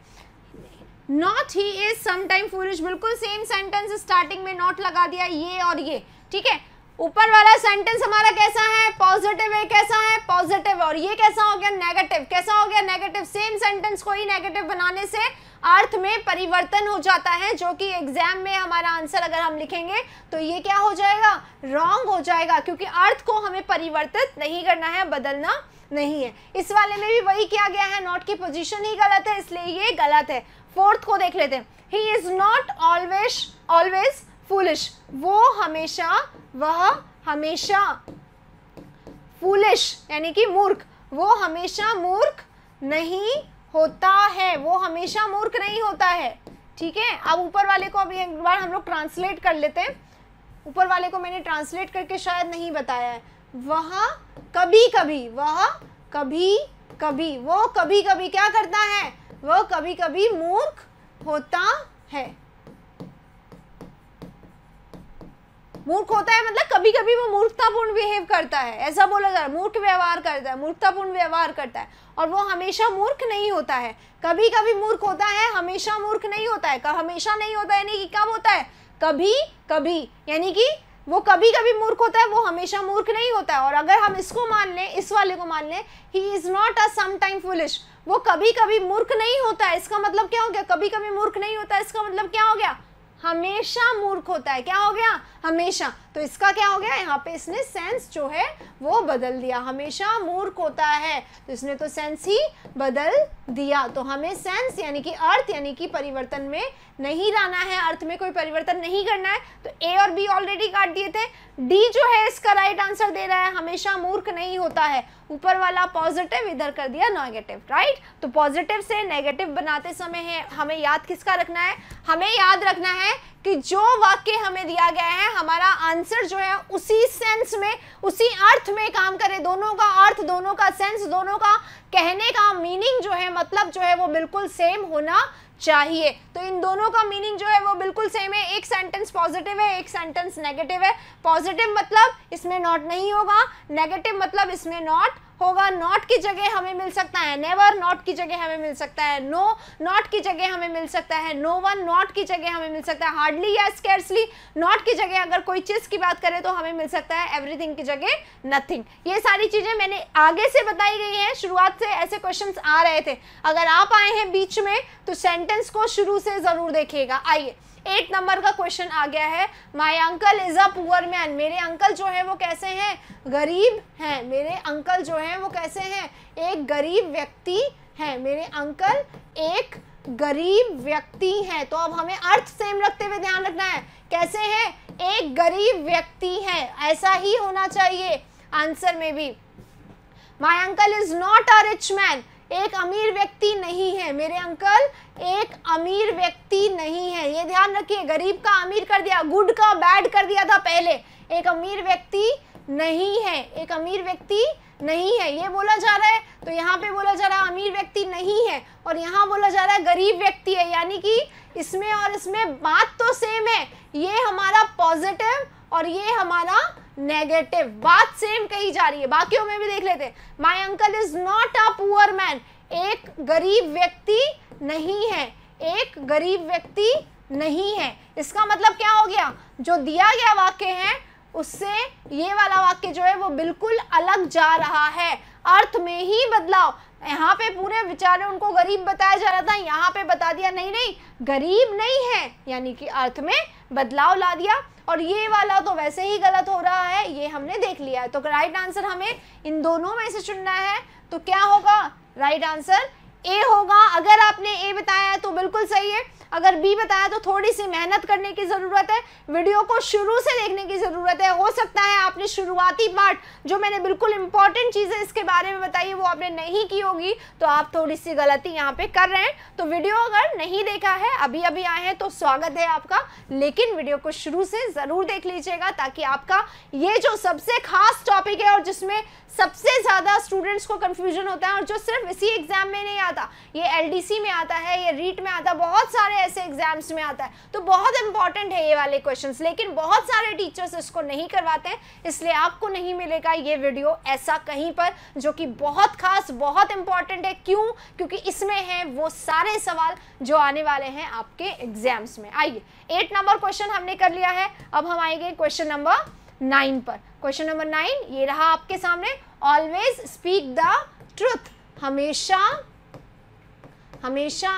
Not he is sometime foolish, बिल्कुल सेम सेंटेंस, स्टार्टिंग में नॉट लगा दिया, ये और ये, ठीक है। ऊपर वाला सेंटेंस हमारा कैसा है, पॉजिटिव है, कैसा है, पॉजिटिव, और ये कैसा हो गया, नेगेटिव, कैसा हो गया, नेगेटिव। सेम सेंटेंस को ही नेगेटिव बनाने से अर्थ में परिवर्तन हो जाता है, जो कि एग्जाम में हमारा आंसर अगर हम लिखेंगे तो ये क्या हो जाएगा, रॉन्ग हो जाएगा, क्योंकि अर्थ को हमें परिवर्तित नहीं करना है, बदलना नहीं है। इस वाले में भी वही किया गया है, नॉट की पोजीशन ही गलत है, इसलिए ये गलत है। फोर्थ को देख लेते हैं, ही इज नॉट ऑलवेज फूलिश, वह हमेशा फूलिश यानी कि मूर्ख, वो हमेशा मूर्ख नहीं होता है, वो हमेशा मूर्ख नहीं होता है, ठीक है। अब ऊपर वाले को अभी एक बार हम लोग ट्रांसलेट कर लेते हैं। ऊपर वाले को मैंने ट्रांसलेट करके शायद नहीं बताया है। वह कभी कभी, वो कभी कभी क्या करता है, वो कभी कभी मूर्ख होता है। मूर्ख होता है मतलब कभी कभी वो मूर्खतापूर्ण बिहेव करता है, ऐसा बोला जा रहा है, मूर्ख व्यवहार करता है, मूर्खतापूर्ण व्यवहार करता है, और वो हमेशा मूर्ख नहीं होता है। कभी कभी मूर्ख होता है, हमेशा मूर्ख नहीं होता है। हमेशा नहीं होता है यानी कि कब होता है, कभी कभी, यानी कि वो कभी कभी मूर्ख होता है, वो हमेशा मूर्ख नहीं होता है। और अगर हम इसको मान लें, इस वाले को मान लें, ही is not a sometime foolish, वो कभी कभी मूर्ख नहीं होता है, इसका मतलब क्या हो गया, कभी कभी मूर्ख नहीं होता है, इसका मतलब क्या हो गया, हमेशा मूर्ख होता है। क्या हो गया, हमेशा। तो इसका क्या हो गया, यहाँ पे इसने सेंस जो है वो बदल दिया, हमेशा मूर्ख होता है, तो इसने तो सेंस ही बदल दिया। तो हमें सेंस यानी कि अर्थ यानी कि परिवर्तन में नहीं लाना है, अर्थ में कोई परिवर्तन नहीं करना है। तो ए और बी ऑलरेडी काट दिए थे। डी जो है इसका राइट आंसर दे रहा है, हमेशा मूर्ख नहीं होता है। ऊपर वाला पॉजिटिव, इधर कर दिया नेगेटिव, राइट। तो पॉजिटिव से नेगेटिव बनाते समय है हमें याद किसका रखना है, हमें याद रखना है कि जो वाक्य हमें दिया गया है हमारा आंसर जो है उसी सेंस में, उसी अर्थ में काम करे। दोनों का अर्थ, दोनों का सेंस, दोनों का कहने का मीनिंग जो है, मतलब जो है वो बिल्कुल सेम होना चाहिए। तो इन दोनों का मीनिंग जो है वो बिल्कुल सेम है। एक सेंटेंस पॉजिटिव है, एक सेंटेंस नेगेटिव है। पॉजिटिव मतलब इसमें नॉट नहीं होगा, नेगेटिव मतलब इसमें नॉट होगा। नॉट की जगह हमें मिल सकता है नेवर, नॉट की जगह हमें मिल सकता है नो, नॉट की जगह हमें मिल सकता है नो वन, नॉट की जगह हमें मिल सकता है हार्डली या स्कैर्सली। नॉट की जगह अगर कोई चीज़ की बात करें तो हमें मिल सकता है एवरीथिंग की जगह नथिंग। ये सारी चीज़ें मैंने आगे से बताई गई हैं, शुरुआत से ऐसे क्वेश्चंस आ रहे थे। अगर आप आए हैं बीच में तो सेंटेंस को शुरू से ज़रूर देखिएगा। आइए 8 नंबर का क्वेश्चन आ गया है, my uncle is a poor man. मेरे अंकल जो है वो कैसे हैं, गरीब हैं। मेरे अंकल जो है वो कैसे हैं, एक गरीब व्यक्ति हैं। मेरे अंकल एक गरीब व्यक्ति हैं। तो अब हमें अर्थ सेम रखते हुए ध्यान रखना है, कैसे हैं, एक गरीब व्यक्ति हैं, ऐसा ही होना चाहिए आंसर में भी। My uncle is not a rich man, एक अमीर व्यक्ति नहीं है। मेरे अंकल एक अमीर व्यक्ति नहीं है, ये ध्यान रखिए। गरीब का अमीर कर दिया, गुड का बैड कर दिया था पहले। एक अमीर व्यक्ति नहीं है, एक अमीर व्यक्ति नहीं है ये बोला जा रहा है। तो यहाँ पे बोला जा रहा है अमीर व्यक्ति नहीं है, और यहाँ बोला जा रहा है गरीब व्यक्ति है, यानी कि इसमें और इसमें बात तो सेम है। ये हमारा पॉजिटिव और ये हमारा नेगेटिव, बात सेम कही जा रही है। बाकियों में भी देख लेते हैं। My uncle is not a poor man, एक गरीब व्यक्ति नहीं है, एक गरीब व्यक्ति नहीं है। इसका मतलब क्या हो गया, जो दिया गया वाक्य है उससे ये वाला वाक्य जो है वो बिल्कुल अलग जा रहा है, अर्थ में ही बदलाव। यहाँ पे पूरे विचारे उनको गरीब बताया जा रहा था, यहाँ पे बता दिया नहीं नहीं गरीब नहीं है, यानी कि अर्थ में बदलाव ला दिया। और ये वाला तो वैसे ही गलत हो रहा है, ये हमने देख लिया है। तो राइट आंसर हमें इन दोनों में से चुनना है। तो क्या होगा, राइट आंसर ए होगा। अगर आपने ए बताया है तो बिल्कुल सही है, अगर बी बताया तो थोड़ी सी मेहनत करने की ज़रूरत है, वीडियो को शुरू से देखने की ज़रूरत है। हो सकता है आपने शुरुआती पार्ट जो मैंने बिल्कुल इंपॉर्टेंट चीज़ें इसके बारे में बताई वो आपने नहीं की होगी, तो आप थोड़ी सी गलती यहाँ पे कर रहे हैं। तो वीडियो अगर नहीं देखा है, अभी अभी आए हैं, तो स्वागत है आपका, लेकिन वीडियो को शुरू से ज़रूर देख लीजिएगा, ताकि आपका ये जो सबसे खास टॉपिक है और जिसमें सबसे ज़्यादा स्टूडेंट्स को कन्फ्यूजन होता है और जो सिर्फ इसी एग्जाम में नहीं आता, ये LDC में आता है, ये रीट में आता है, बहुत सारे ऐसे एग्जाम्स में आता है। तो बहुत इंपॉर्टेंट है ये वाले क्वेश्चंस, लेकिन बहुत सारे टीचर्स इसको नहीं करवाते हैं, इसलिए आपको नहीं मिलेगा ये वीडियो ऐसा कहीं पर, जो कि बहुत खास, बहुत इंपॉर्टेंट है। क्यों? क्योंकि इसमें है वो सारे सवाल जो आने वाले हैं आपके एग्जाम्स में। आइए 8 नंबर क्वेश्चन हमने कर लिया है, अब हम आएंगे क्वेश्चन नंबर 9 पर। क्वेश्चन नंबर 9 ये रहा आपके सामने, ऑलवेज स्पीक द ट्रुथ, हमेशा हमेशा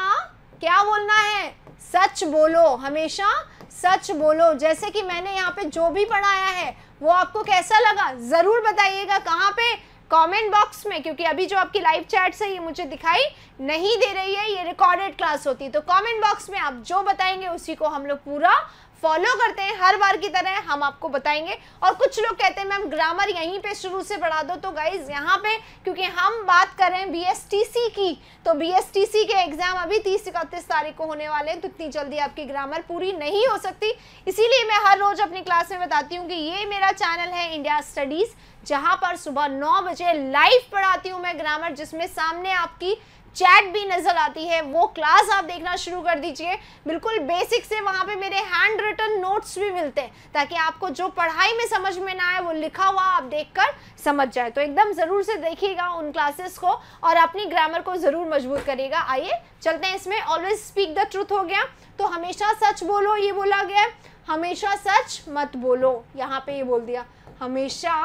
क्या बोलना है? सच बोलो, हमेशा सच बोलो। जैसे कि मैंने यहाँ पे जो भी पढ़ाया है वो आपको कैसा लगा जरूर बताइएगा। कहाँ पे? कमेंट बॉक्स में, क्योंकि अभी जो आपकी लाइव चैट है ये मुझे दिखाई नहीं दे रही है, ये रिकॉर्डेड क्लास होती है। तो कमेंट बॉक्स में आप जो बताएंगे उसी को हम लोग पूरा फॉलो करते हैं, हर बार की तरह हम आपको बताएंगे। और कुछ लोग कहते हैं मैम ग्रामर यहीं पे शुरू से पढ़ा दो, तो गाइज यहाँ पे क्योंकि हम बात कर रहे हैं BSTC की, तो BSTC के एग्जाम अभी 30-31 तारीख को होने वाले हैं, तो इतनी जल्दी आपकी ग्रामर पूरी नहीं हो सकती। इसीलिए मैं हर रोज अपनी क्लास में बताती हूँ कि ये मेरा चैनल है इंडिया स्टडीज, जहाँ पर सुबह 9 बजे लाइव पढ़ाती हूँ मैं ग्रामर, जिसमें सामने आपकी चैट भी नजर आती है। वो क्लास आप देखना शुरू कर दीजिए, बिल्कुल बेसिक से वहाँ पे मेरे हैंड रिटन नोट्स भी मिलते हैं, ताकि आपको जो पढ़ाई में समझ में ना आए वो लिखा हुआ आप देखकर समझ जाए। तो एकदम ज़रूर से देखिएगा उन क्लासेस को और अपनी ग्रामर को ज़रूर मजबूत करिएगा। आइए चलते हैं इसमें। ऑलवेज स्पीक द ट्रूथ हो गया, तो हमेशा सच बोलो ये बोला गया है, हमेशा सच मत बोलो यहाँ पे ये बोल दिया, हमेशा,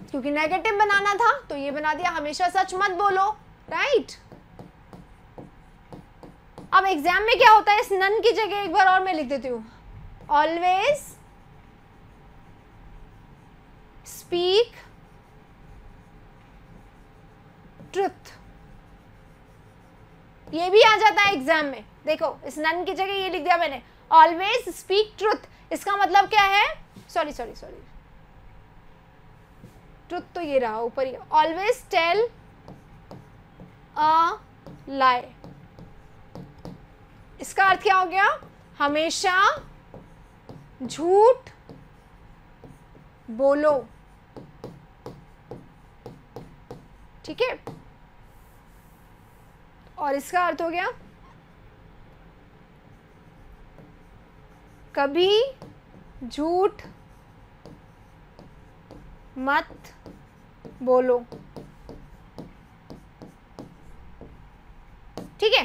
क्योंकि नेगेटिव बनाना था तो ये बना दिया हमेशा सच मत बोलो, राइट। अब एग्जाम में क्या होता है, इस नन की जगह एक बार और मैं लिख देती हूं, ऑलवेज स्पीक ट्रुथ, ये भी आ जाता है एग्जाम में। देखो इस नन की जगह ये लिख दिया मैंने, ऑलवेज स्पीक ट्रुथ। इसका मतलब क्या है? सॉरी ट्रुथ तो ये रहा ऊपर ही, ऑलवेज टेल अ लाई। इसका अर्थ क्या हो गया? हमेशा झूठ बोलो, ठीक है। और इसका अर्थ हो गया कभी झूठ मत बोलो, ठीक है।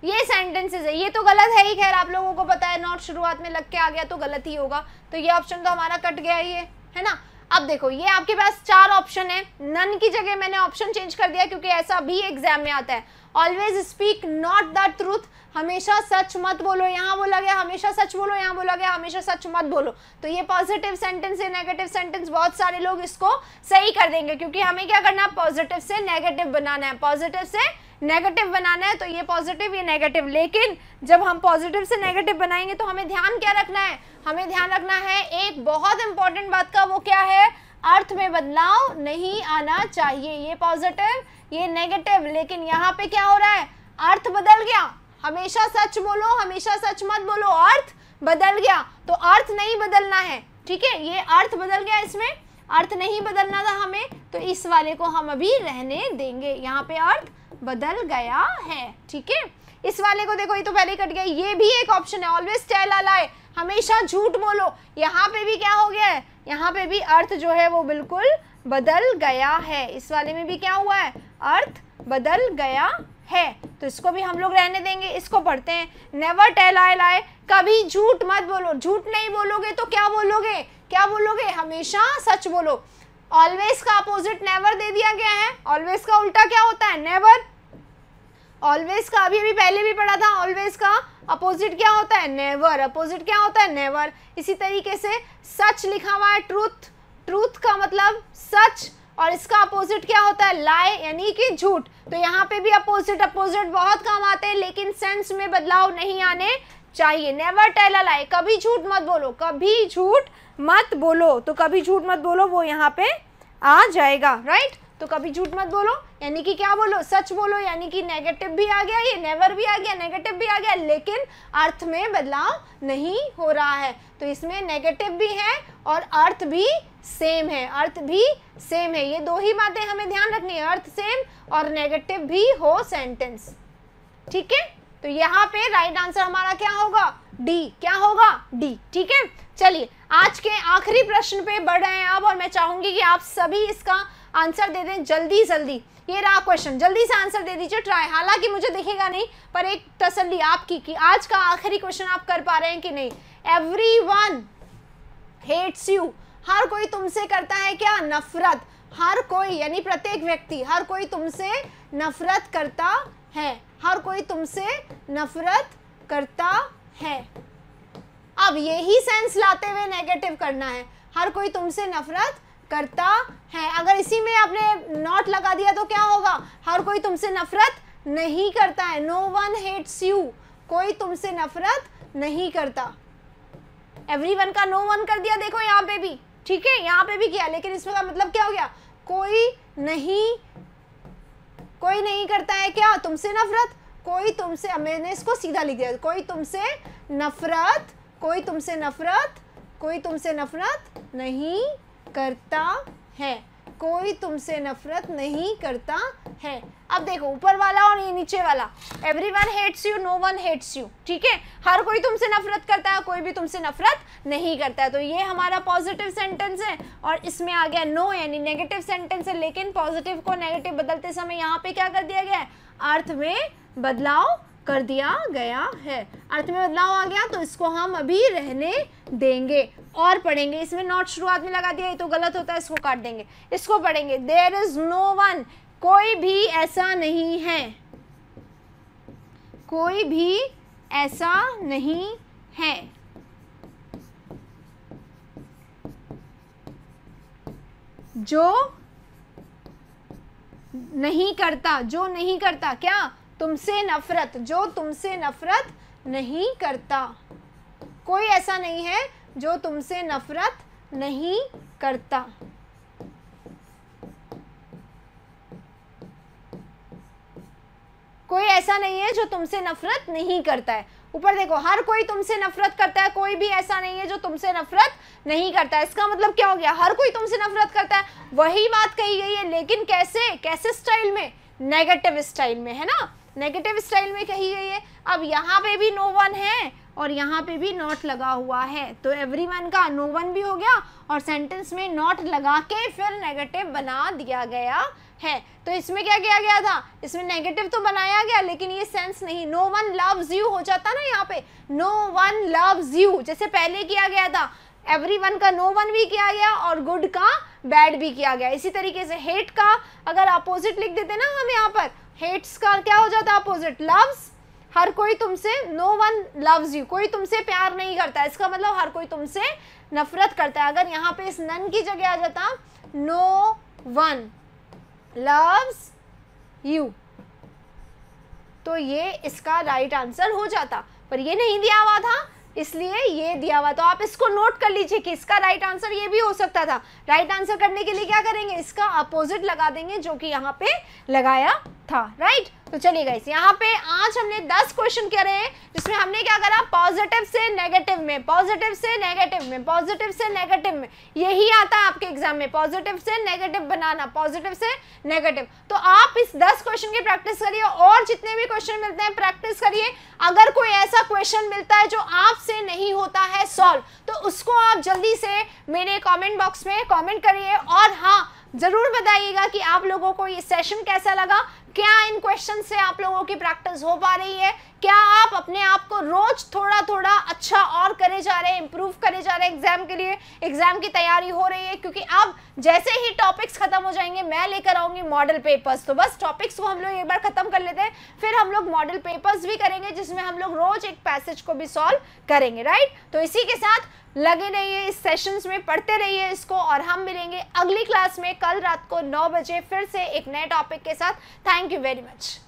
ये सेंटेंसेस है, ये तो गलत है ही, खैर आप लोगों को पता है, नॉट शुरुआत में लग के आ गया तो गलत ही होगा, तो ये ऑप्शन तो हमारा कट गया ही है ना। अब देखो ये आपके पास 4 ऑप्शन है, नन की जगह मैंने ऑप्शन चेंज कर दिया क्योंकि ऐसा भी एग्जाम में आता है। Always speak not the truth, हमेशा सच मत बोलो, यहाँ बोला गया हमेशा सच बोलो, यहाँ बोला गया हमेशा सच मत बोलो। तो ये पॉजिटिव सेंटेंस है, नेगेटिव सेंटेंस बहुत सारे लोग इसको सही कर देंगे, क्योंकि हमें क्या करना है, पॉजिटिव से नेगेटिव बनाना है, पॉजिटिव से नेगेटिव बनाना है। तो ये पॉजिटिव ये नेगेटिव, लेकिन जब हम पॉजिटिव से नेगेटिव बनाएंगे तो हमें ध्यान क्या रखना है, हमें ध्यान रखना है एक बहुत इंपॉर्टेंट बात का, वो क्या है, अर्थ में बदलाव नहीं आना चाहिए। ये पॉजिटिव ये नेगेटिव, लेकिन यहाँ पे क्या हो रहा है, अर्थ बदल गया, हमेशा सच बोलो हमेशा सच मत बोलो, अर्थ बदल गया, तो अर्थ नहीं बदलना है, ठीक है। ये अर्थ बदल गया, इसमें अर्थ नहीं बदलना था हमें, तो इस वाले को हम अभी रहने देंगे, यहाँ पे अर्थ बदल गया है, ठीक है। इस वाले को देखो, ये तो पहले कट गया, ये भी एक ऑप्शन है, ऑलवेज टेल अ लाई, हमेशा झूठ बोलो, यहाँ पे भी क्या हो गया है, यहाँ पे भी अर्थ जो है वो बिल्कुल बदल गया है, इस वाले में भी क्या हुआ है, अर्थ बदल गया है, तो इसको भी हम लोग रहने देंगे। इसको पढ़ते हैं, नेवर टेल अ लाई, कभी झूठ मत बोलो, झूठ नहीं बोलोगे तो क्या बोलोगे, क्या बोलोगे, हमेशा सच बोलो। ऑलवेज का अपोजिट नेवर दे दिया गया है, ऑलवेज का उल्टा क्या होता है, नेवर। ऑलवेज का अभी पहले भी पढ़ा था, ऑलवेज का अपोजिट क्या होता है, नेवर, अपोजिट क्या होता है, नेवर। इसी तरीके से सच लिखा हुआ है ट्रूथ, ट्रूथ का मतलब सच, और इसका अपोजिट क्या होता है, लाई यानी कि झूठ। तो यहाँ पे भी अपोजिट अपोजिट बहुत काम आते हैं, लेकिन सेंस में बदलाव नहीं आने चाहिए। नेवर टेल अ लाई, कभी झूठ मत बोलो, कभी झूठ मत बोलो, तो कभी झूठ मत बोलो वो यहाँ पे आ जाएगा, राइट। तो कभी झूठ मत बोलो, यानी कि क्या बोलो, सच बोलो, यानी कि नेगेटिव भी आ गया, ये नेवर भी आ गया, नेगेटिव भी आ गया, लेकिन अर्थ में बदलाव नहीं हो रहा है। तो इसमें नेगेटिव भी है और अर्थ भी सेम है, अर्थ भी सेम है। ये दो ही बातें हमें ध्यान रखनी है, अर्थ सेम और नेगेटिव भी हो सेंटेंस। ठीक है, तो यहाँ पे राइट आंसर हमारा क्या होगा, डी। क्या होगा, डी। ठीक है, चलिए आज के आखिरी प्रश्न पे बढ़ रहे हैं अब, और मैं चाहूंगी कि आप सभी इसका आंसर दे दें जल्दी जल्दी। ये रहा क्वेश्चन, जल्दी से आंसर दे दीजिए ट्राई। हालांकि मुझे दिखेगा नहीं, पर एक तसल्ली आपकी कि आज का आखिरी क्वेश्चन आप कर पा रहे हैं कि नहीं। एवरीवन हेट्स यू, हर कोई तुमसे करता है क्या, नफरत। हर कोई यानी प्रत्येक व्यक्ति, हर कोई तुमसे नफरत करता है, हर कोई तुमसे नफरत करता है। अब यही सेंस लाते हुए नेगेटिव करना है, हर कोई तुमसे नफरत करता है। अगर इसी में आपने नॉट लगा दिया तो क्या होगा, हर कोई तुमसे नफरत नहीं करता है। नो वन हेट्स यू, कोई तुमसे नफरत नहीं करता। एवरीवन का नो वन कर दिया, देखो यहाँ पे भी, ठीक है, यहाँ पे भी किया, लेकिन इसमें का मतलब क्या हो गया, कोई नहीं करता है क्या, तुमसे नफरत। कोई तुमसे, मैंने इसको सीधा लिख दिया, कोई तुमसे नफरत, कोई तुमसे नफरत, कोई तुमसे नफरत नहीं करता है, कोई तुमसे नफरत नहीं करता है। अब देखो ऊपर वाला और ये नीचे वाला, everyone hates you, no one hates you. ठीक है, हर कोई तुमसे नफरत करता है, कोई भी तुमसे नफरत नहीं करता है। तो ये हमारा पॉजिटिव सेंटेंस है, और इसमें आ गया नो, यानी नेगेटिव सेंटेंस है, लेकिन पॉजिटिव को नेगेटिव बदलते समय यहाँ पे क्या कर दिया गया है, अर्थ में बदलाव कर दिया गया है। अर्थ में बदलाव आ गया, तो इसको हम अभी रहने देंगे और पढ़ेंगे। इसमें नॉट शुरुआत में लगा दिया, ये तो गलत होता है, इसको काट देंगे, इसको पढ़ेंगे। देयर इज नो वन, कोई भी ऐसा नहीं है, कोई भी ऐसा नहीं है जो नहीं करता, जो नहीं करता क्या, तुमसे नफरत, जो तुमसे नफरत नहीं करता। कोई ऐसा नहीं है जो तुमसे नफरत नहीं करता। कोई ऐसा नहीं है जो तुमसे नफरत नहीं करता है। ऊपर देखो, हर कोई तुमसे नफरत करता है, कोई भी ऐसा नहीं है जो तुमसे नफरत नहीं करता है। इसका मतलब क्या हो गया, हर कोई तुमसे नफरत करता है, वही बात कही गई है, लेकिन कैसे, कैसे स्टाइल में, नेगेटिव स्टाइल में, है ना, नेगेटिव स्टाइल में कही गई है। अब यहाँ पे भी नो वन है और यहाँ पे भी नॉट लगा हुआ है, तो एवरीवन का नो वन भी हो गया और सेंटेंस में नॉट लगा के फिर नेगेटिव बना दिया गया है। तो इसमें क्या किया गया था, इसमें नेगेटिव तो बनाया गया, लेकिन ये सेंस नहीं, नो वन लव्स यू हो जाता ना यहाँ पे, नो वन लव्स यू, जैसे पहले किया गया था, एवरीवन का नो वन भी किया गया और गुड का बैड भी किया गया। इसी तरीके से हेट का अगर अपोजिट लिख देते ना हम यहाँ पर, हेट्स का क्या हो जाता अपोजिट, लव्स। हर कोई तुमसे, नो वन लव्स यू, कोई तुमसे प्यार नहीं करता, इसका मतलब हर कोई तुमसे नफरत करता है। अगर यहाँ पे इस नन की जगह आ जाता नो वन लव्स यू, तो ये इसका राइट आंसर हो जाता, पर ये नहीं दिया हुआ था इसलिए ये दिया हुआ। तो आप इसको नोट कर लीजिए कि इसका राइट आंसर ये भी हो सकता था। राइट आंसर करने के लिए क्या करेंगे, इसका अपोजिट लगा देंगे जो कि यहाँ पे लगाया था, राइट। तो चलिए गाइस, यहाँ पे आज हमने 10 क्वेश्चन करे हैं, जिसमें हमने क्या करा, पॉजिटिव से नेगेटिव में, पॉजिटिव से नेगेटिव में, पॉजिटिव से नेगेटिव में, यही आता है आपके एग्जाम में, पॉजिटिव से नेगेटिव बनाना, पॉजिटिव से नेगेटिव। तो आप इस 10 क्वेश्चन की प्रैक्टिस करिए और जितने भी क्वेश्चन मिलते हैं प्रैक्टिस करिए। अगर कोई ऐसा क्वेश्चन मिलता है जो आपसे नहीं होता है सॉल्व, तो उसको आप जल्दी से मेरे कमेंट बॉक्स में कमेंट करिए, और हाँ जरूर बताइएगा कि आप लोगों को ये सेशन कैसा लगा, क्या इन क्वेश्चन से आप लोगों की प्रैक्टिस हो पा रही है, क्या आप अपने आप को रोज थोड़ा थोड़ा अच्छा और करे जा रहे हैं, इंप्रूव करे जा रहे हैं एग्जाम के लिए, एग्जाम की तैयारी हो रही है। क्योंकि अब जैसे ही टॉपिक्स खत्म हो जाएंगे मैं लेकर आऊंगी मॉडल पेपर्स, तो बस टॉपिक्स को हम लोग एक बार खत्म कर लेते हैं, फिर हम लोग मॉडल पेपर्स भी करेंगे जिसमें हम लोग रोज एक पैसेज को भी सॉल्व करेंगे, राइट। तो इसी के साथ लगे रहिए इस सेशंस में, पढ़ते रहिए इसको, और हम मिलेंगे अगली क्लास में कल रात को 9 बजे फिर से एक नए टॉपिक के साथ। Thank you very much.